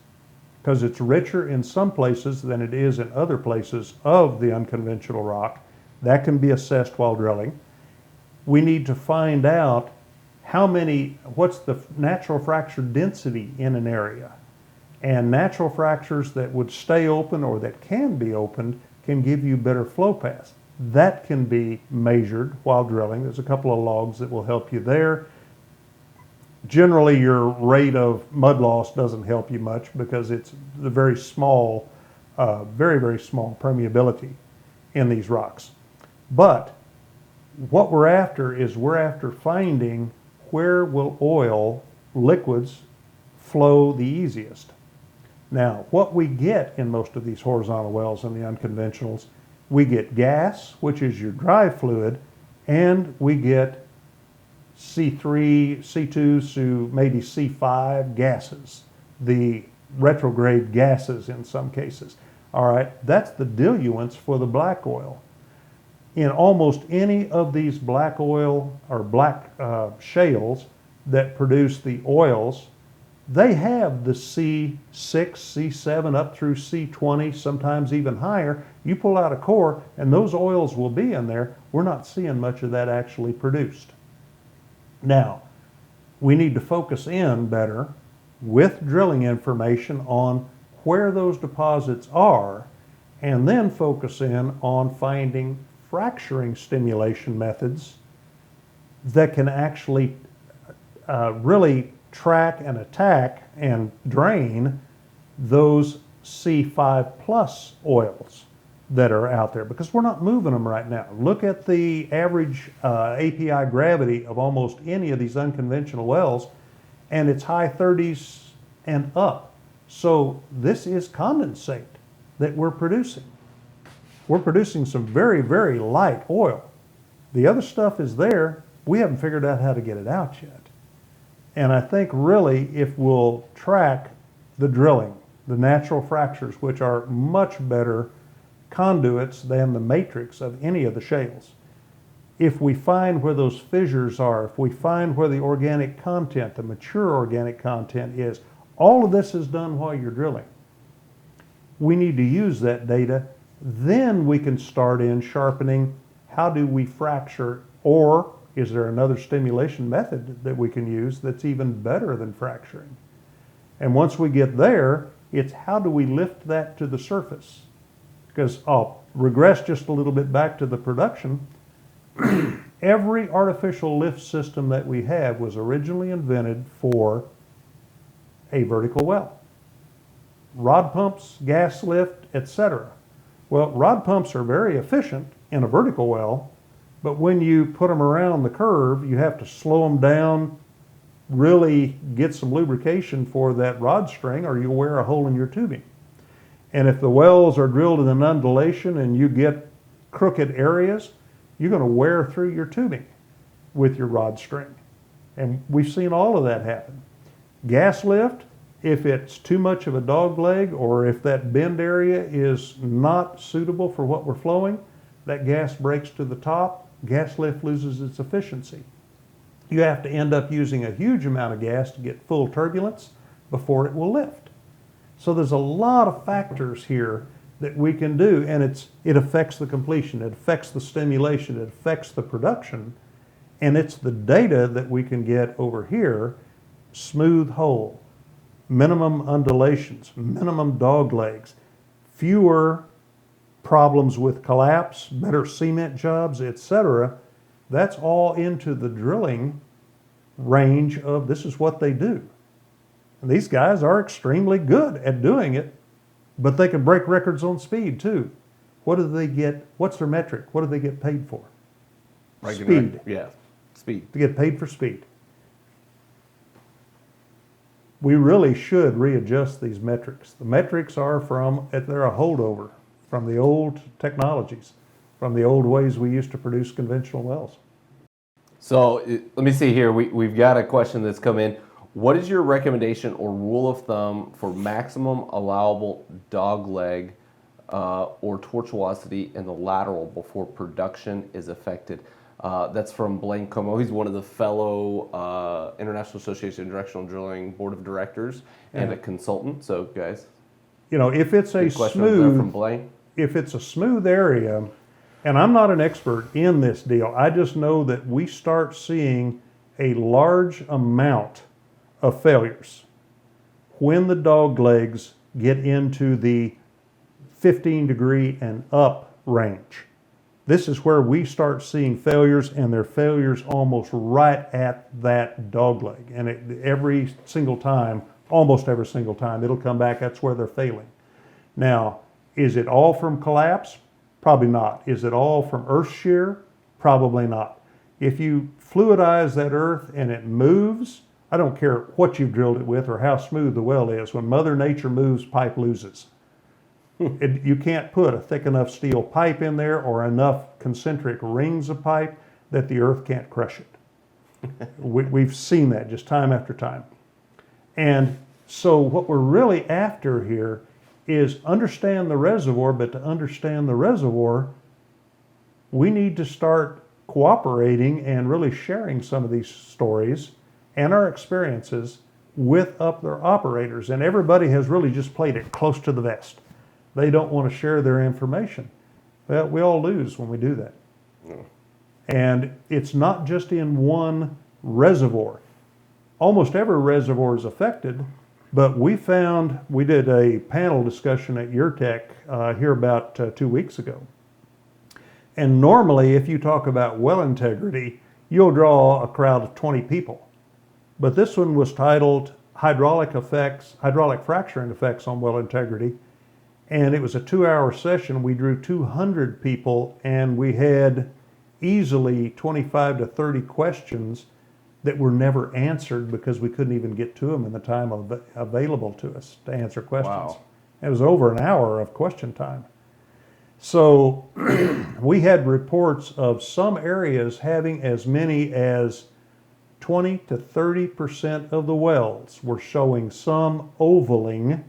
because it's richer in some places than it is in other places of the unconventional rock. That can be assessed while drilling. We need to find out what's the natural fracture density in an area. And natural fractures that would stay open or that can be opened can give you better flow paths. That can be measured while drilling. There's a couple of logs that will help you there. Generally, your rate of mud loss doesn't help you much because it's the very small, very, very small permeability in these rocks. But what we're after finding where will oil, liquids, flow the easiest. Now, what we get in most of these horizontal wells and the unconventionals, we get gas, which is your dry fluid, and we get C3, C2 to maybe C5 gases, the retrograde gases in some cases. All right, that's the diluents for the black oil. In almost any of these black oil or black shales that produce the oils, they have the C6, C7 up through C20, sometimes even higher. You pull out a core and those oils will be in there. We're not seeing much of that actually produced. Now, we need to focus in better with drilling information on where those deposits are, and then focus in on finding fracturing stimulation methods that can actually really track and attack and drain those C5 plus oils that are out there, because we're not moving them right now. Look at the average API gravity of almost any of these unconventional wells, and it's high 30s and up. So this is condensate that we're producing. We're producing some very, very light oil. The other stuff is there. We haven't figured out how to get it out yet. And I think really if we'll track the drilling, the natural fractures, which are much better conduits than the matrix of any of the shales. If we find where those fissures are, if we find where the organic content, the mature organic content is, all of this is done while you're drilling. We need to use that data. Then we can start in sharpening how do we fracture, or is there another stimulation method that we can use that's even better than fracturing? And once we get there, it's how do we lift that to the surface? Because I'll regress just a little bit back to the production. Every artificial lift system that we have was originally invented for a vertical well. Rod pumps, gas lift, etc. Well, rod pumps are very efficient in a vertical well, but when you put them around the curve, you have to slow them down, really get some lubrication for that rod string, or you'll wear a hole in your tubing. And if the wells are drilled in an undulation and you get crooked areas, you're going to wear through your tubing with your rod string. And we've seen all of that happen. Gas lift, if it's too much of a dog leg, or if that bend area is not suitable for what we're flowing, that gas breaks to the top, gas lift loses its efficiency. You have to end up using a huge amount of gas to get full turbulence before it will lift. So there's a lot of factors here that we can do, and it affects the completion, it affects the stimulation, it affects the production, and it's the data that we can get over here: smooth hole, minimum undulations, minimum dog legs, fewer problems with collapse, better cement jobs, etc. That's all into the drilling range of this is what they do. And these guys are extremely good at doing it, but they can break records on speed too. What do they get? What's their metric? What do they get paid for? Speed. Yeah, speed. To get paid for speed. We really should readjust these metrics. The metrics are they're a holdover from the old technologies, from the old ways we used to produce conventional wells. So let me see here. We've got a question that's come in. What is your recommendation or rule of thumb for maximum allowable dogleg or tortuosity in the lateral before production is affected? That's from Blaine Como. He's one of the fellow International Association of Directional Drilling Board of Directors and a consultant. So, guys, If it's a smooth area, and I'm not an expert in this deal, I just know that we start seeing a large amount of failures when the dog legs get into the 15 degree and up range. This is where we start seeing failures, and they're failures almost right at that dog leg. And every single time, almost every single time, it'll come back, that's where they're failing. Now, is it all from collapse? Probably not. Is it all from earth shear? Probably not. If you fluidize that earth and it moves, I don't care what you've drilled it with or how smooth the well is. When Mother Nature moves, pipe loses. You can't put a thick enough steel pipe in there or enough concentric rings of pipe that the earth can't crush it. We've seen that just time after time. And so what we're really after here is understand the reservoir, but to understand the reservoir, we need to start cooperating and really sharing some of these stories and our experiences with other operators. And everybody has really just played it close to the vest. They don't want to share their information. Well, we all lose when we do that. No. And it's not just in one reservoir. Almost every reservoir is affected, but we did a panel discussion at UrTech here about 2 weeks ago. And normally, if you talk about well integrity, you'll draw a crowd of 20 people. But this one was titled Hydraulic Fracturing Effects on Well Integrity. And it was a 2-hour session. We drew 200 people, and we had easily 25 to 30 questions that were never answered because we couldn't even get to them in the time available to us to answer questions. Wow. It was over an hour of question time. So we had reports of some areas having as many as 20 to 30% of the wells were showing some ovaling,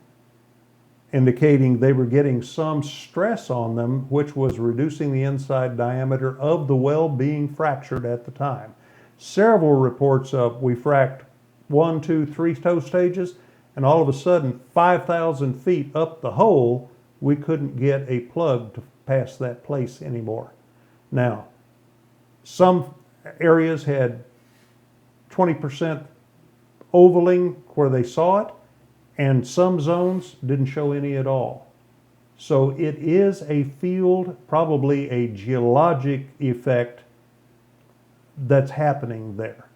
indicating they were getting some stress on them, which was reducing the inside diameter of the well being fractured at the time. Several reports of we fracked 1, 2, 3 toe stages, and all of a sudden, 5,000 feet up the hole, we couldn't get a plug to pass that place anymore. Now, some areas had 20% ovaling where they saw it, and some zones didn't show any at all. So it is a field, probably a geologic effect that's happening there.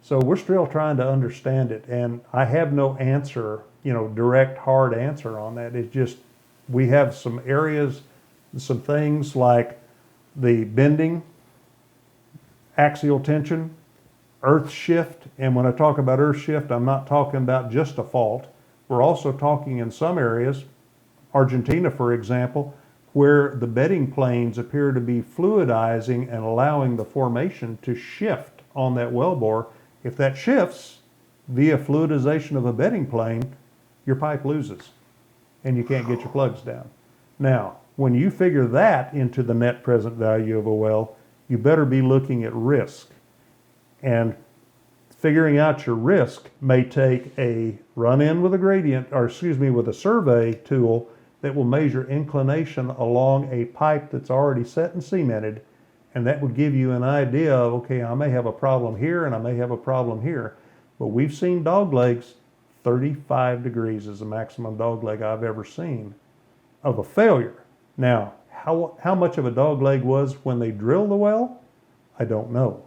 So we're still trying to understand it, and I have no answer, direct, hard answer on that. It's just, we have some areas, some things like the bending, axial tension, earth shift, and when I talk about earth shift, I'm not talking about just a fault. We're also talking in some areas, Argentina, for example, where the bedding planes appear to be fluidizing and allowing the formation to shift on that wellbore. If that shifts via fluidization of a bedding plane, your pipe loses and you can't get your plugs down. Now, when you figure that into the net present value of a well, you better be looking at risk. And figuring out your risk may take a run-in with a with a survey tool that will measure inclination along a pipe that's already set and cemented, and that would give you an idea of, okay, I may have a problem here and I may have a problem here. But we've seen dog legs, 35 degrees is the maximum dog leg I've ever seen of a failure. Now, how much of a dog leg was when they drilled the well? I don't know.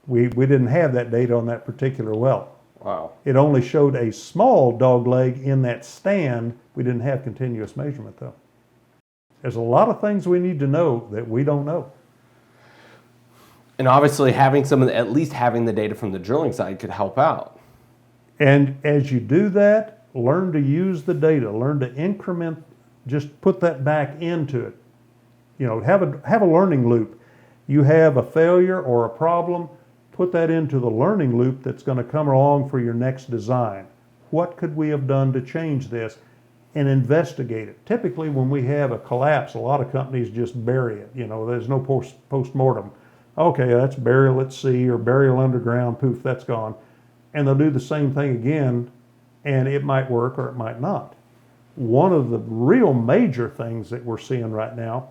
We didn't have that data on that particular well. Wow. It only showed a small dog leg in that stand. We didn't have continuous measurement though. There's a lot of things we need to know that we don't know. And obviously having at least having the data from the drilling side could help out. And as you do that, learn to use the data, learn to increment, just put that back into it. You know, have a learning loop. You have a failure or a problem, put that into the learning loop that's going to come along for your next design. What could we have done to change this? And investigate it. Typically when we have a collapse, a lot of companies just bury it. You know, there's no post-mortem. Okay, that's burial at sea or burial underground, poof, that's gone. And they'll do the same thing again, and it might work or it might not. One of the real major things that we're seeing right now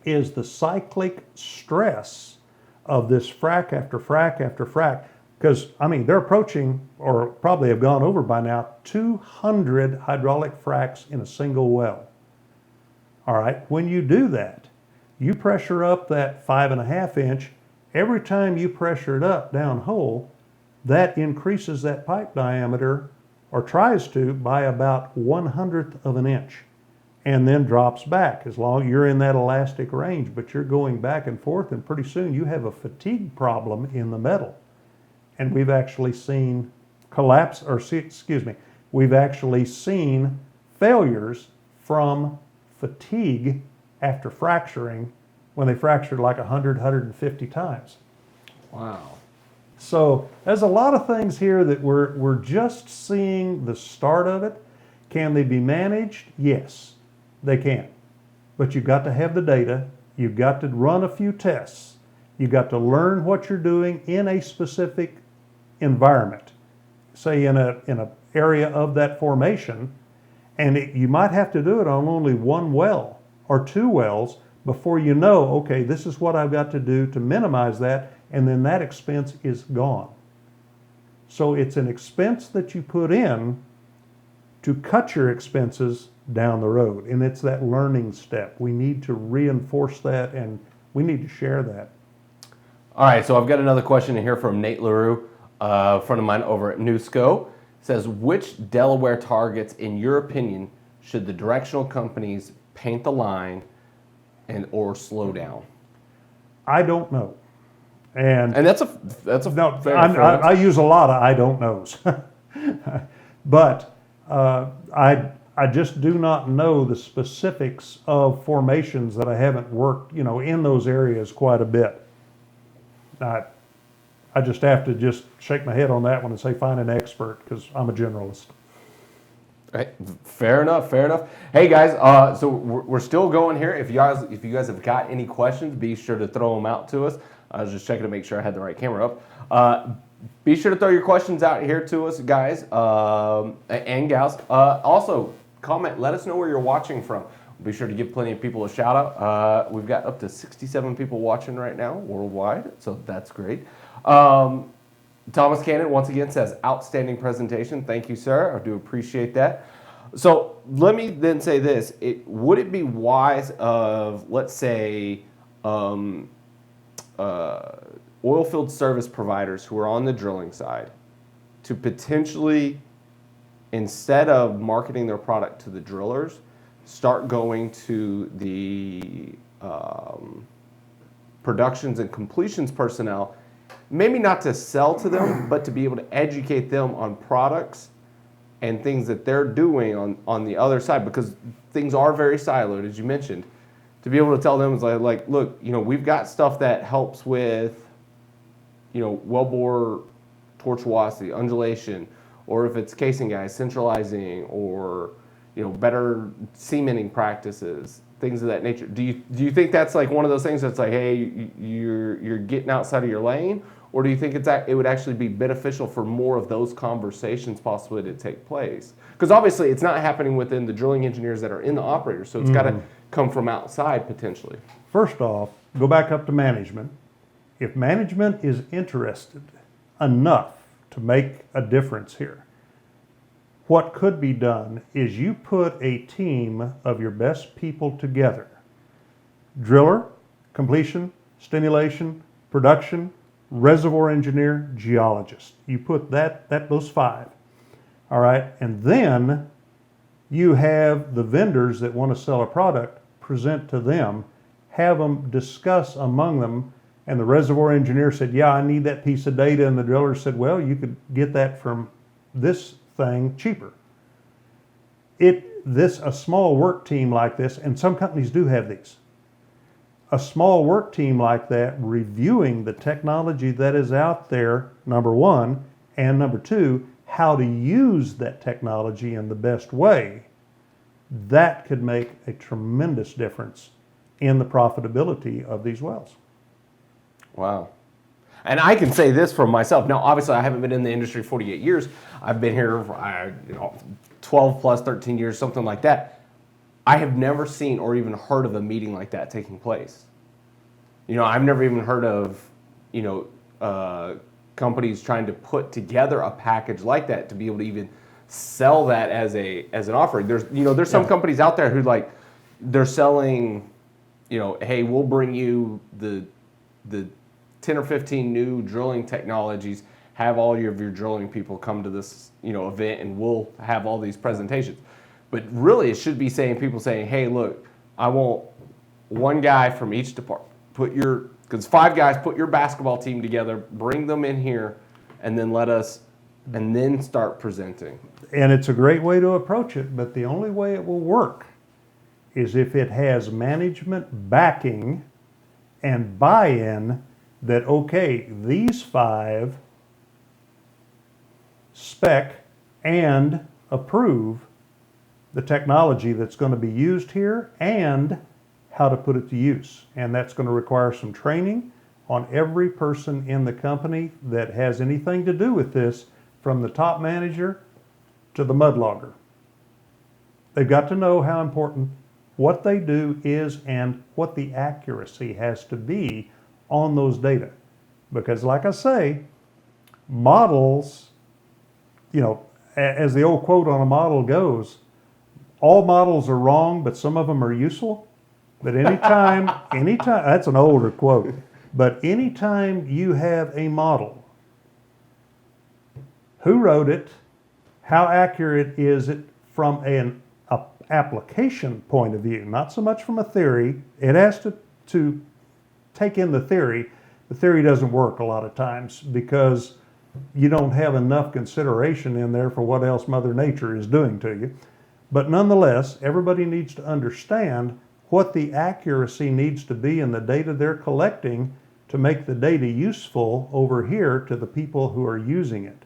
is the cyclic stress of this frac after frac after frac. Because, I mean, they're approaching, or probably have gone over by now, 200 hydraulic fracs in a single well. All right, when you do that, you pressure up that 5.5 inch. Every time you pressure it up down hole, that increases that pipe diameter, or tries to, by about 1/100th of an inch, and then drops back. As long as you're in that elastic range, but you're going back and forth, and pretty soon you have a fatigue problem in the metal. And we've actually seen we've actually seen failures from fatigue after fracturing when they fractured like 100, 150 times. Wow. So there's a lot of things here that we're just seeing the start of it. Can they be managed? Yes, they can. But you've got to have the data. You've got to run a few tests. You've got to learn what you're doing in a specific environment, say in a area of that formation, and you might have to do it on only one well or two wells before you know, okay, this is what I've got to do to minimize that, and then that expense is gone. So it's an expense that you put in to cut your expenses down the road, and it's that learning step. We need to reinforce that, and we need to share that. All right, so I've got another question here from Nate LaRue. A friend of mine over at Newsco says, which Delaware targets, in your opinion, should the directional companies paint the line or slow down? I don't know. And that's a no, fair I use a lot of I don't knows. But I just do not know the specifics of formations that I haven't worked, in those areas quite a bit. I just have to just shake my head on that one and say, find an expert, because I'm a generalist. Right. Fair enough. Hey guys, so we're still going here. If you guys have got any questions, be sure to throw them out to us. I was just checking to make sure I had the right camera up. Be sure to throw your questions out here to us, guys and gals. Also, comment. Let us know where you're watching from. Be sure to give plenty of people a shout out. We've got up to 67 people watching right now worldwide, so that's great. Thomas Cannon once again says, outstanding presentation. Thank you, sir. I do appreciate that. So let me then say this. Would it be wise of, let's say, oil field service providers who are on the drilling side to potentially, instead of marketing their product to the drillers, start going to the productions and completions personnel, maybe not to sell to them, but to be able to educate them on products and things that they're doing on the other side, because things are very siloed, as you mentioned. To be able to tell them is like, look, we've got stuff that helps with, wellbore tortuosity, undulation, or if it's casing guys, centralizing, or better cementing practices, things of that nature. Do you think that's like one of those things that's like, hey, you're getting outside of your lane, or do you think it would actually be beneficial for more of those conversations possibly to take place? Because obviously it's not happening within the drilling engineers that are in the operators, so it's got to come from outside potentially. First off, go back up to management. If management is interested enough to make a difference here, what could be done is you put a team of your best people together. Driller, completion, stimulation, production, reservoir engineer, geologist. You put those 5. All right, and then you have the vendors that want to sell a product, present to them, have them discuss among them, and the reservoir engineer said, yeah, I need that piece of data, and the driller said, well, you could get that from this thing cheaper. A small work team like this, and some companies do have these, a small work team like that reviewing the technology that is out there, number one, and number two, how to use that technology in the best way, that could make a tremendous difference in the profitability of these wells. Wow. And I can say this for myself. Now, obviously, I haven't been in the industry 48 years. I've been here for 12 plus 13 years, something like that. I have never seen or even heard of a meeting like that taking place. I've never even heard of, companies trying to put together a package like that to be able to even sell that as an offering. There's some companies out there who they're selling, hey, we'll bring you the 10 or 15 new drilling technologies, have all of your drilling people come to this, event, and we'll have all these presentations. But really, it should be people saying, hey, look, I want one guy from each department. Because 5 guys, put your basketball team together, bring them in here, and then start presenting. And it's a great way to approach it, but the only way it will work is if it has management backing and buy-in that, okay, these 5 spec and approve the technology that's going to be used here and how to put it to use. And that's going to require some training on every person in the company that has anything to do with this, from the top manager to the mudlogger. They've got to know how important what they do is and what the accuracy has to be on those data. Because like I say, models, as the old quote on a model goes, all models are wrong, but some of them are useful. But anytime, that's an older quote, but anytime you have a model, who wrote it, how accurate is it from an application point of view, not so much from a theory. It has to take in the theory. The theory doesn't work a lot of times because you don't have enough consideration in there for what else Mother Nature is doing to you. But nonetheless, everybody needs to understand what the accuracy needs to be in the data they're collecting to make the data useful over here to the people who are using it.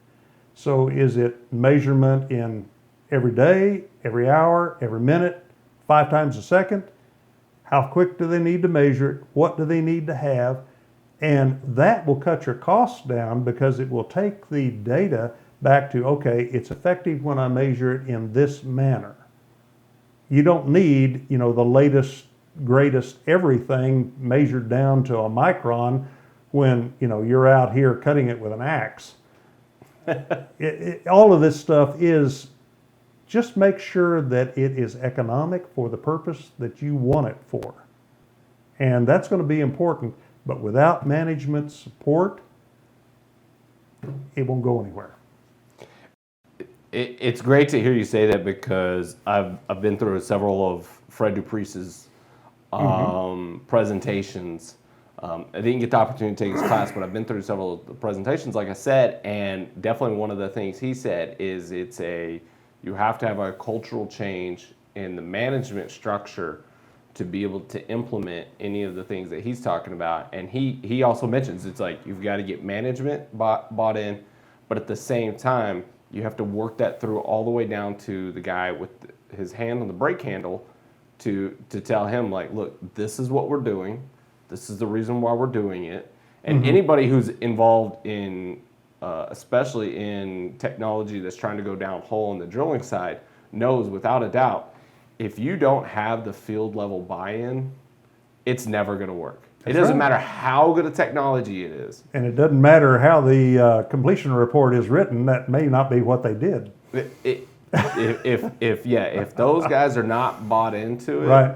So is it measurement in every day, every hour, every minute, 5 times a second? How quick do they need to measure it? What do they need to have? And that will cut your costs down because it will take the data back to, okay, it's effective when I measure it in this manner. You don't need, the latest, greatest everything measured down to a micron when, you're out here cutting it with an axe. All of this stuff is just make sure that it is economic for the purpose that you want it for. And that's going to be important. But without management support, it won't go anywhere. It's great to hear you say that because I've been through several of Fred Dupriest's presentations. I didn't get the opportunity to take his class, but I've been through several of the presentations, like I said, and definitely one of the things he said is you have to have a cultural change in the management structure to be able to implement any of the things that he's talking about. And he also mentions it's like you've got to get management bought in, but at the same time, you have to work that through all the way down to the guy with his hand on the brake handle to tell him, like, look, this is what we're doing. This is the reason why we're doing it. And anybody who's involved in, especially in technology that's trying to go down hole on the drilling side, knows without a doubt, if you don't have the field level buy-in, it's never going to work. It doesn't matter how good a technology it is. And it doesn't matter how the completion report is written, that may not be what they did. If those guys are not bought into it, right.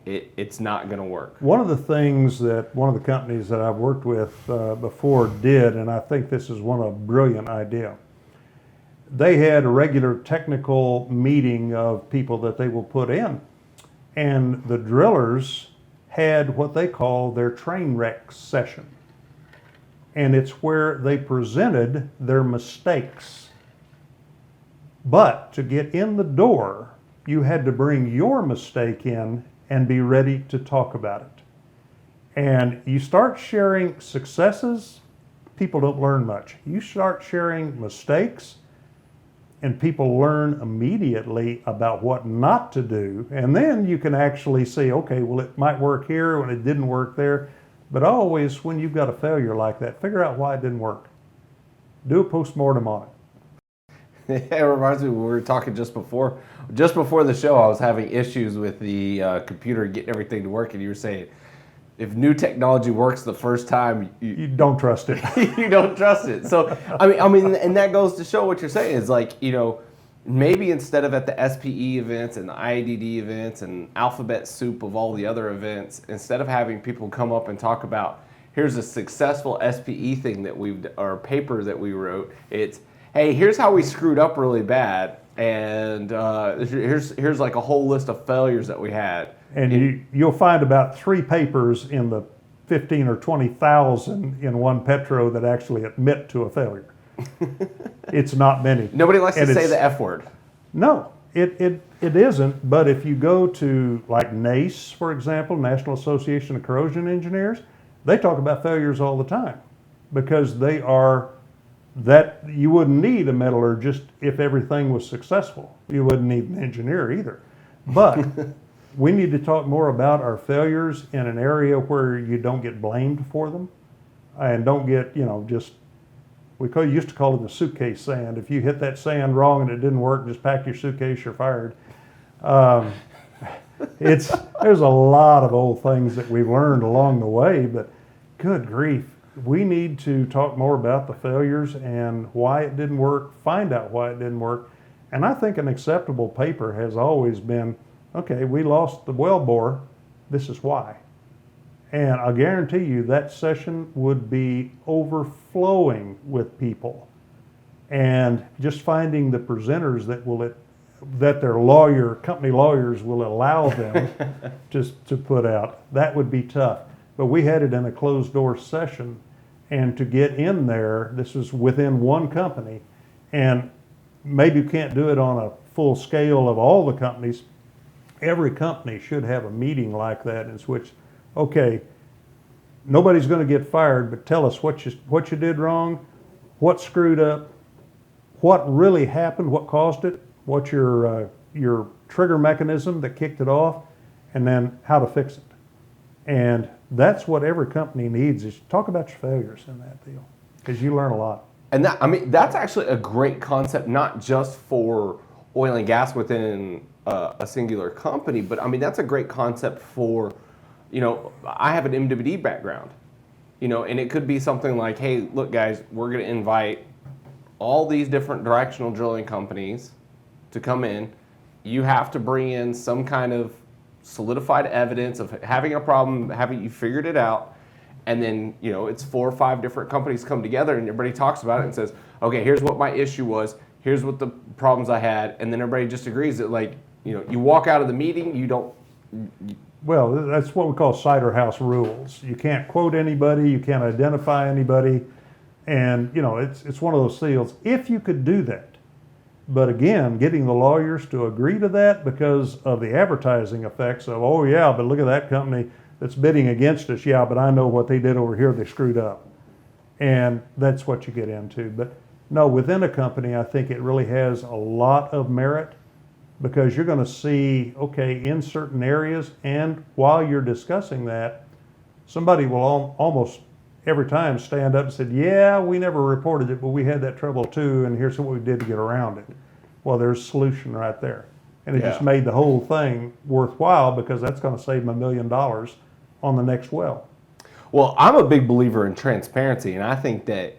it's not going to work. One of the things that one of the companies that I've worked with before did, and I think this is a brilliant idea, they had a regular technical meeting of people that they will put in. And the drillers had what they call their train wreck session. And it's where they presented their mistakes. But to get in the door, you had to bring your mistake in and be ready to talk about it. And you start sharing successes, people don't learn much. You start sharing mistakes, and people learn immediately about what not to do. And then you can actually say, okay, well, it might work here when it didn't work there. But always, when you've got a failure like that, figure out why it didn't work. Do a postmortem on it. It reminds me when we were talking just before the show, I was having issues with the computer getting everything to work, and you were saying, if new technology works the first time, you don't trust it. You don't trust it. So, I mean, and that goes to show what you're saying is like, maybe instead of at the SPE events and the IADD events and alphabet soup of all the other events, instead of having people come up and talk about, here's a successful SPE thing or paper that we wrote, it's, hey, here's how we screwed up really bad, and here's like a whole list of failures that we had. And you'll find about 3 papers in the 15 or 20,000 in one Petro that actually admit to a failure. It's not many. Nobody likes to say the F word. No, it isn't. But if you go to like NACE, for example, National Association of Corrosion Engineers, they talk about failures all the time because they are that you wouldn't need a metallurgist if everything was successful. You wouldn't need an engineer either. But we need to talk more about our failures in an area where you don't get blamed for them and don't get, used to call it the suitcase sand. If you hit that sand wrong and it didn't work, just pack your suitcase, you're fired. There's a lot of old things that we've learned along the way, but good grief. We need to talk more about the failures and why it didn't work, find out why it didn't work. And I think an acceptable paper has always been, okay, we lost the wellbore, this is why. And I guarantee you that session would be overflowing with people. And just finding the presenters that their company lawyers will allow them to put out, that would be tough. But we had it in a closed door session, and to get in there, this was within one company, and maybe you can't do it on a full scale of all the companies. Every company should have a meeting like that in which, okay, nobody's going to get fired, but tell us what you did wrong, what screwed up, what really happened, what caused it, what's your trigger mechanism that kicked it off, and then how to fix it. And that's what every company needs, is talk about your failures in that deal, because you learn a lot. And that's actually a great concept, not just for oil and gas within a singular company, but that's a great concept for, I have an MWD background, and it could be something like, hey, look guys, we're going to invite all these different directional drilling companies to come in. You have to bring in some kind of solidified evidence of having a problem, having you figured it out, and then it's 4 or 5 different companies come together and everybody talks about it and says, okay, here's what my issue was, here's what the problems I had, and then everybody just agrees that you walk out of the meeting, you don't. Well, that's what we call cider house rules. You can't quote anybody, you can't identify anybody, and it's one of those deals. If you could do that. But again, getting the lawyers to agree to that because of the advertising effects of, oh yeah, but look at that company that's bidding against us. Yeah, but I know what they did over here, they screwed up. And that's what you get into. But no, within a company, I think it really has a lot of merit, because you're going to see, okay, in certain areas, and while you're discussing that, somebody will almost every time stand up and said, yeah, we never reported it, but we had that trouble too, and here's what we did to get around it. Well, there's a solution right there. And it just made the whole thing worthwhile, because that's going to save them $1 million on the next well. Well, I'm a big believer in transparency, and I think that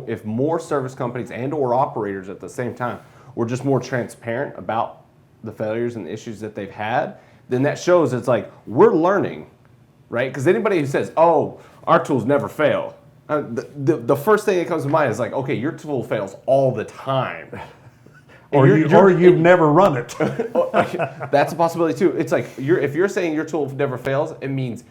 if more service companies and or operators at the same time were just more transparent about the failures and the issues that they've had, then that shows it's like we're learning, right? Because anybody who says, "Oh, our tools never fail," the first thing that comes to mind is like, okay, your tool fails all the time. Or you've never run it. That's a possibility too. It's like if you're saying your tool never fails, it means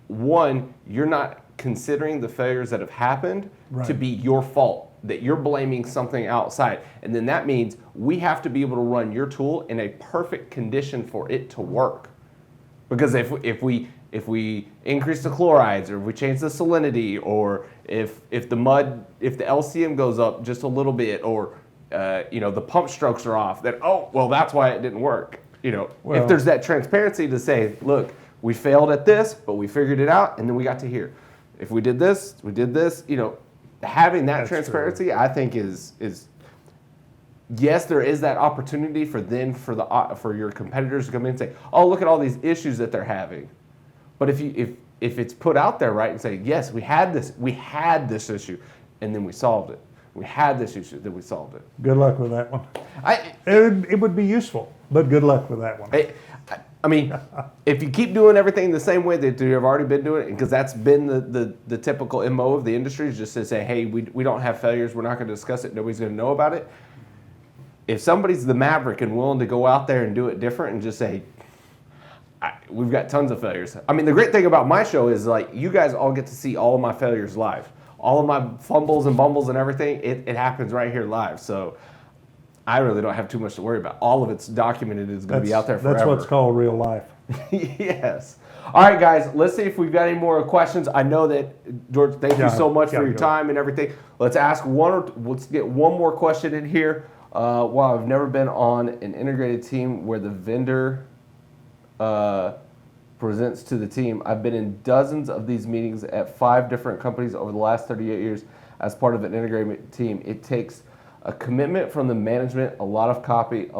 one, you're not considering the failures that have happened to be your fault, that you're blaming something outside. And then that means we have to be able to run your tool in a perfect condition for it to work. Because if we increase the chlorides, or if we change the salinity, or if the LCM goes up just a little bit, or the pump strokes are off, then that's why it didn't work. If there's that transparency to say, look, we failed at this, but we figured it out, and then we got to here. If we did this, having that transparency, true. I think is yes, there is that opportunity for your competitors to come in and say, oh, look at all these issues that they're having. But if it's put out there, right, and say, yes, we had this issue, and then we solved it. We had this issue, then we solved it. Good luck with that one. It would be useful, but good luck with that one. I mean, if you keep doing everything the same way that you've already been doing it, because that's been the typical MO of the industry, is just to say, hey, we don't have failures, we're not going to discuss it, nobody's going to know about it. If somebody's the maverick and willing to go out there and do it different and just say, we've got tons of failures. I mean, the great thing about my show is like you guys all get to see all of my failures live. All of my fumbles and bumbles and everything, it happens right here live. So I really don't have too much to worry about. All of it's documented. It's going to be out there forever. That's what's called real life. Yes. All right, guys. Let's see if we've got any more questions. I know that, George, thank you so much for your time and everything. Let's get one more question in here. Wow, I've never been on an integrated team where the vendor presents to the team. I've been in dozens of these meetings at 5 different companies over the last 38 years as part of an integrated team. It takes a commitment from the management, a lot of coffee,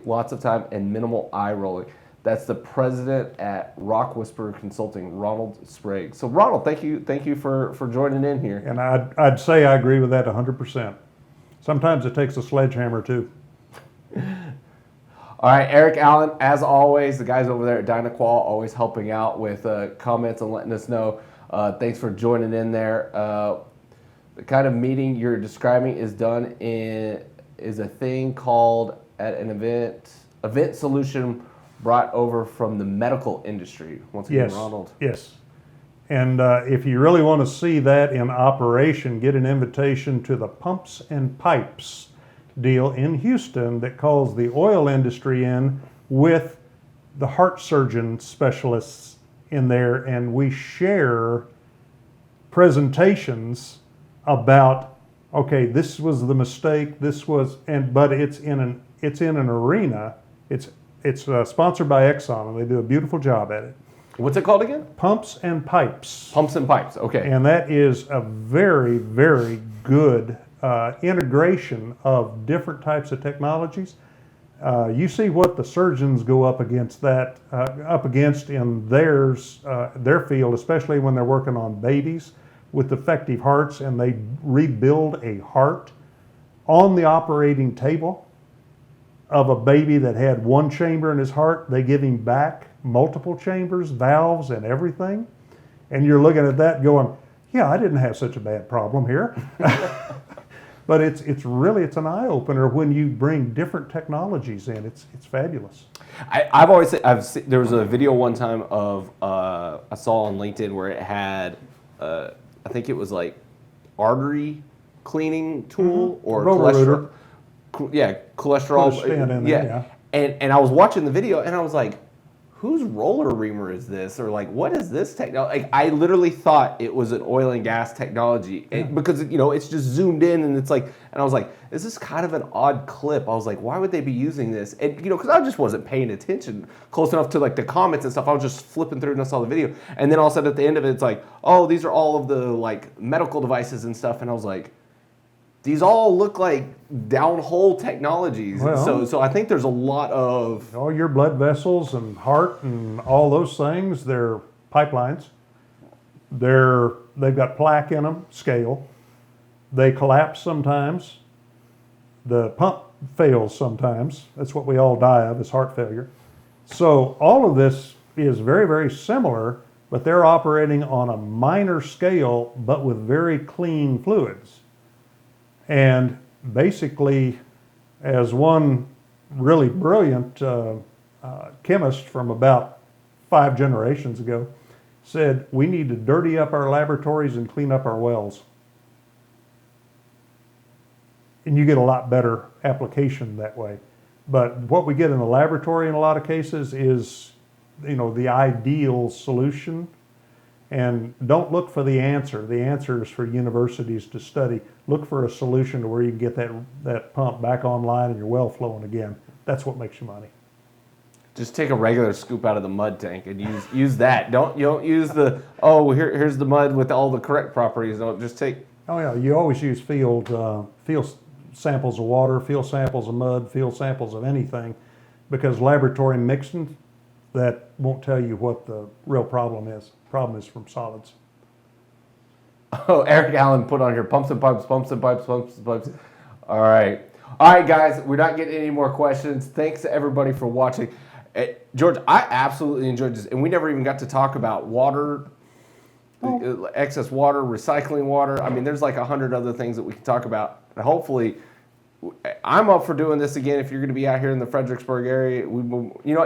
lots of time, and minimal eye rolling. That's the president at Rock Whisperer Consulting, Ronald Sprague. So Ronald, thank you for joining in here. And I'd say I agree with that 100%. Sometimes it takes a sledgehammer too. All right, Eric Allen, as always, the guys over there at Dynaqual always helping out with comments and letting us know. Thanks for joining in there. The kind of meeting you're describing is a thing called at an event solution brought over from the medical industry. Once again, yes. Ronald. Yes. And if you really want to see that in operation, get an invitation to the Pumps and Pipes deal in Houston that calls the oil industry in with the heart surgeon specialists in there, and we share presentations about, okay, this was the mistake, but it's in an arena. It's sponsored by Exxon, and they do a beautiful job at it. What's it called again? Pumps and Pipes. Pumps and Pipes, okay. And that is a very, very good integration of different types of technologies. You see what the surgeons go up against in their field, especially when they're working on babies with defective hearts, and they rebuild a heart on the operating table of a baby that had one chamber in his heart. They give him back multiple chambers, valves, and everything. And you're looking at that going, yeah, I didn't have such a bad problem here. But it's an eye opener when you bring different technologies in. It's fabulous. I've always said, there was a video one time of I saw on LinkedIn where it had I think it was like artery cleaning tool or cholesterol. Cholesterol. Yeah. And I was watching the video and I was like, whose roller reamer is this? Or like, what is this technology? Like, I literally thought it was an oil and gas technology because, it's just zoomed in and it's like, and I was like, this is kind of an odd clip. I was like, why would they be using this? And, because I just wasn't paying attention close enough to like the comments and stuff. I was just flipping through and I saw the video. And then all of a sudden at the end of it, it's like, oh, these are all of the like medical devices and stuff. And I was like, these all look like downhole technologies. Well, so I think there's a lot of... all your blood vessels and heart and all those things, they're pipelines. They've got plaque in them, scale. They collapse sometimes. The pump fails sometimes. That's what we all die of, is heart failure. So all of this is very, very similar, but they're operating on a minor scale, but with very clean fluids. And basically, as one really brilliant chemist from about 5 generations ago said, we need to dirty up our laboratories and clean up our wells. And you get a lot better application that way. But what we get in the laboratory in a lot of cases is, the ideal solution. And don't look for the answer. The answer is for universities to study. Look for a solution to where you can get that pump back online and your well flowing again. That's what makes you money. Just take a regular scoop out of the mud tank and use that. You don't use the here's the mud with all the correct properties. Don't just take. Oh yeah, you always use field samples of water, field samples of mud, field samples of anything, because laboratory mixing, that won't tell you what the real problem is. Problem is from solids. Oh, Eric Allen put on here, pumps and pipes, pumps and pipes, pumps and pipes. All right, guys, we're not getting any more questions. Thanks to everybody for watching. George, I absolutely enjoyed this, and we never even got to talk about water, excess water, recycling water. I mean, there's like 100 other things that we can talk about. And hopefully, I'm up for doing this again. If you're going to be out here in the Fredericksburg area,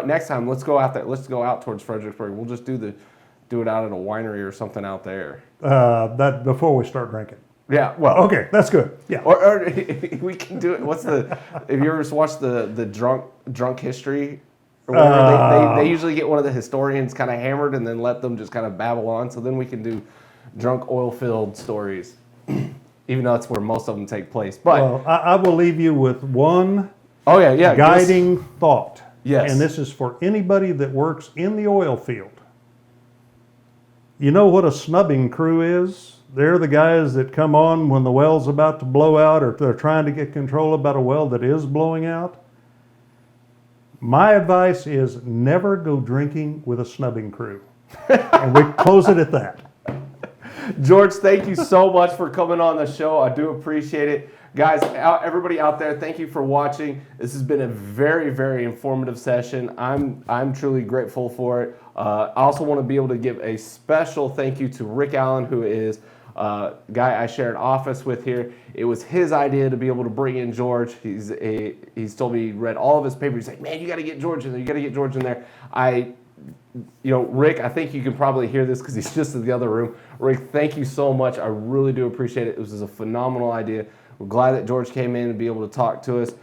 next time let's go out there. Let's go out towards Fredericksburg. We'll just do it out at a winery or something out there. That before we start drinking. Yeah. Well. Okay, that's good. Yeah. Or we can do it. Have you ever watched the drunk history? Or whatever? They usually get one of the historians kind of hammered and then let them just kind of babble on. So then we can do drunk oil-filled stories, even though that's where most of them take place. But I will leave you with one guiding thought. Yes. And this is for anybody that works in the oil field. You know what a snubbing crew is? They're the guys that come on when the well's about to blow out, or they're trying to get control about a well that is blowing out. My advice is never go drinking with a snubbing crew. And we close it at that. George, thank you so much for coming on the show. I do appreciate it. Guys, everybody out there, thank you for watching. This has been a very, very informative session. I'm truly grateful for it. I also want to be able to give a special thank you to Rick Allen, who is a guy I share an office with here. It was his idea to be able to bring in George. He's told me he read all of his papers. He's like, man, you got to get George in there. You got to get George in there. Rick, I think you can probably hear this because he's just in the other room. Rick, thank you so much. I really do appreciate it. It was a phenomenal idea. We're glad that George came in and be able to talk to us.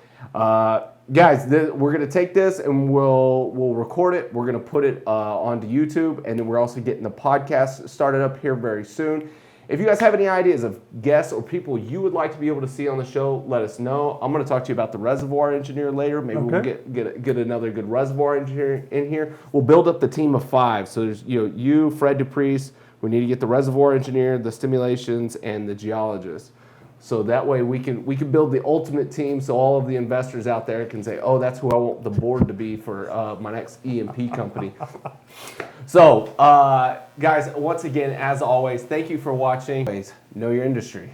Guys, we're going to take this and we'll record it. We're going to put it onto YouTube, and then we're also getting the podcast started up here very soon. If you guys have any ideas of guests or people you would like to be able to see on the show, let us know. I'm going to talk to you about the reservoir engineer later. Maybe we'll get another good reservoir engineer in here. We'll build up the team of 5. So there's you, Fred Dupriest. We need to get the reservoir engineer, the stimulations, and the geologist. So that way we can build the ultimate team, so all of the investors out there can say, oh, that's who I want the board to be for my next E&P company. So, guys, once again, as always, thank you for watching. Know your industry.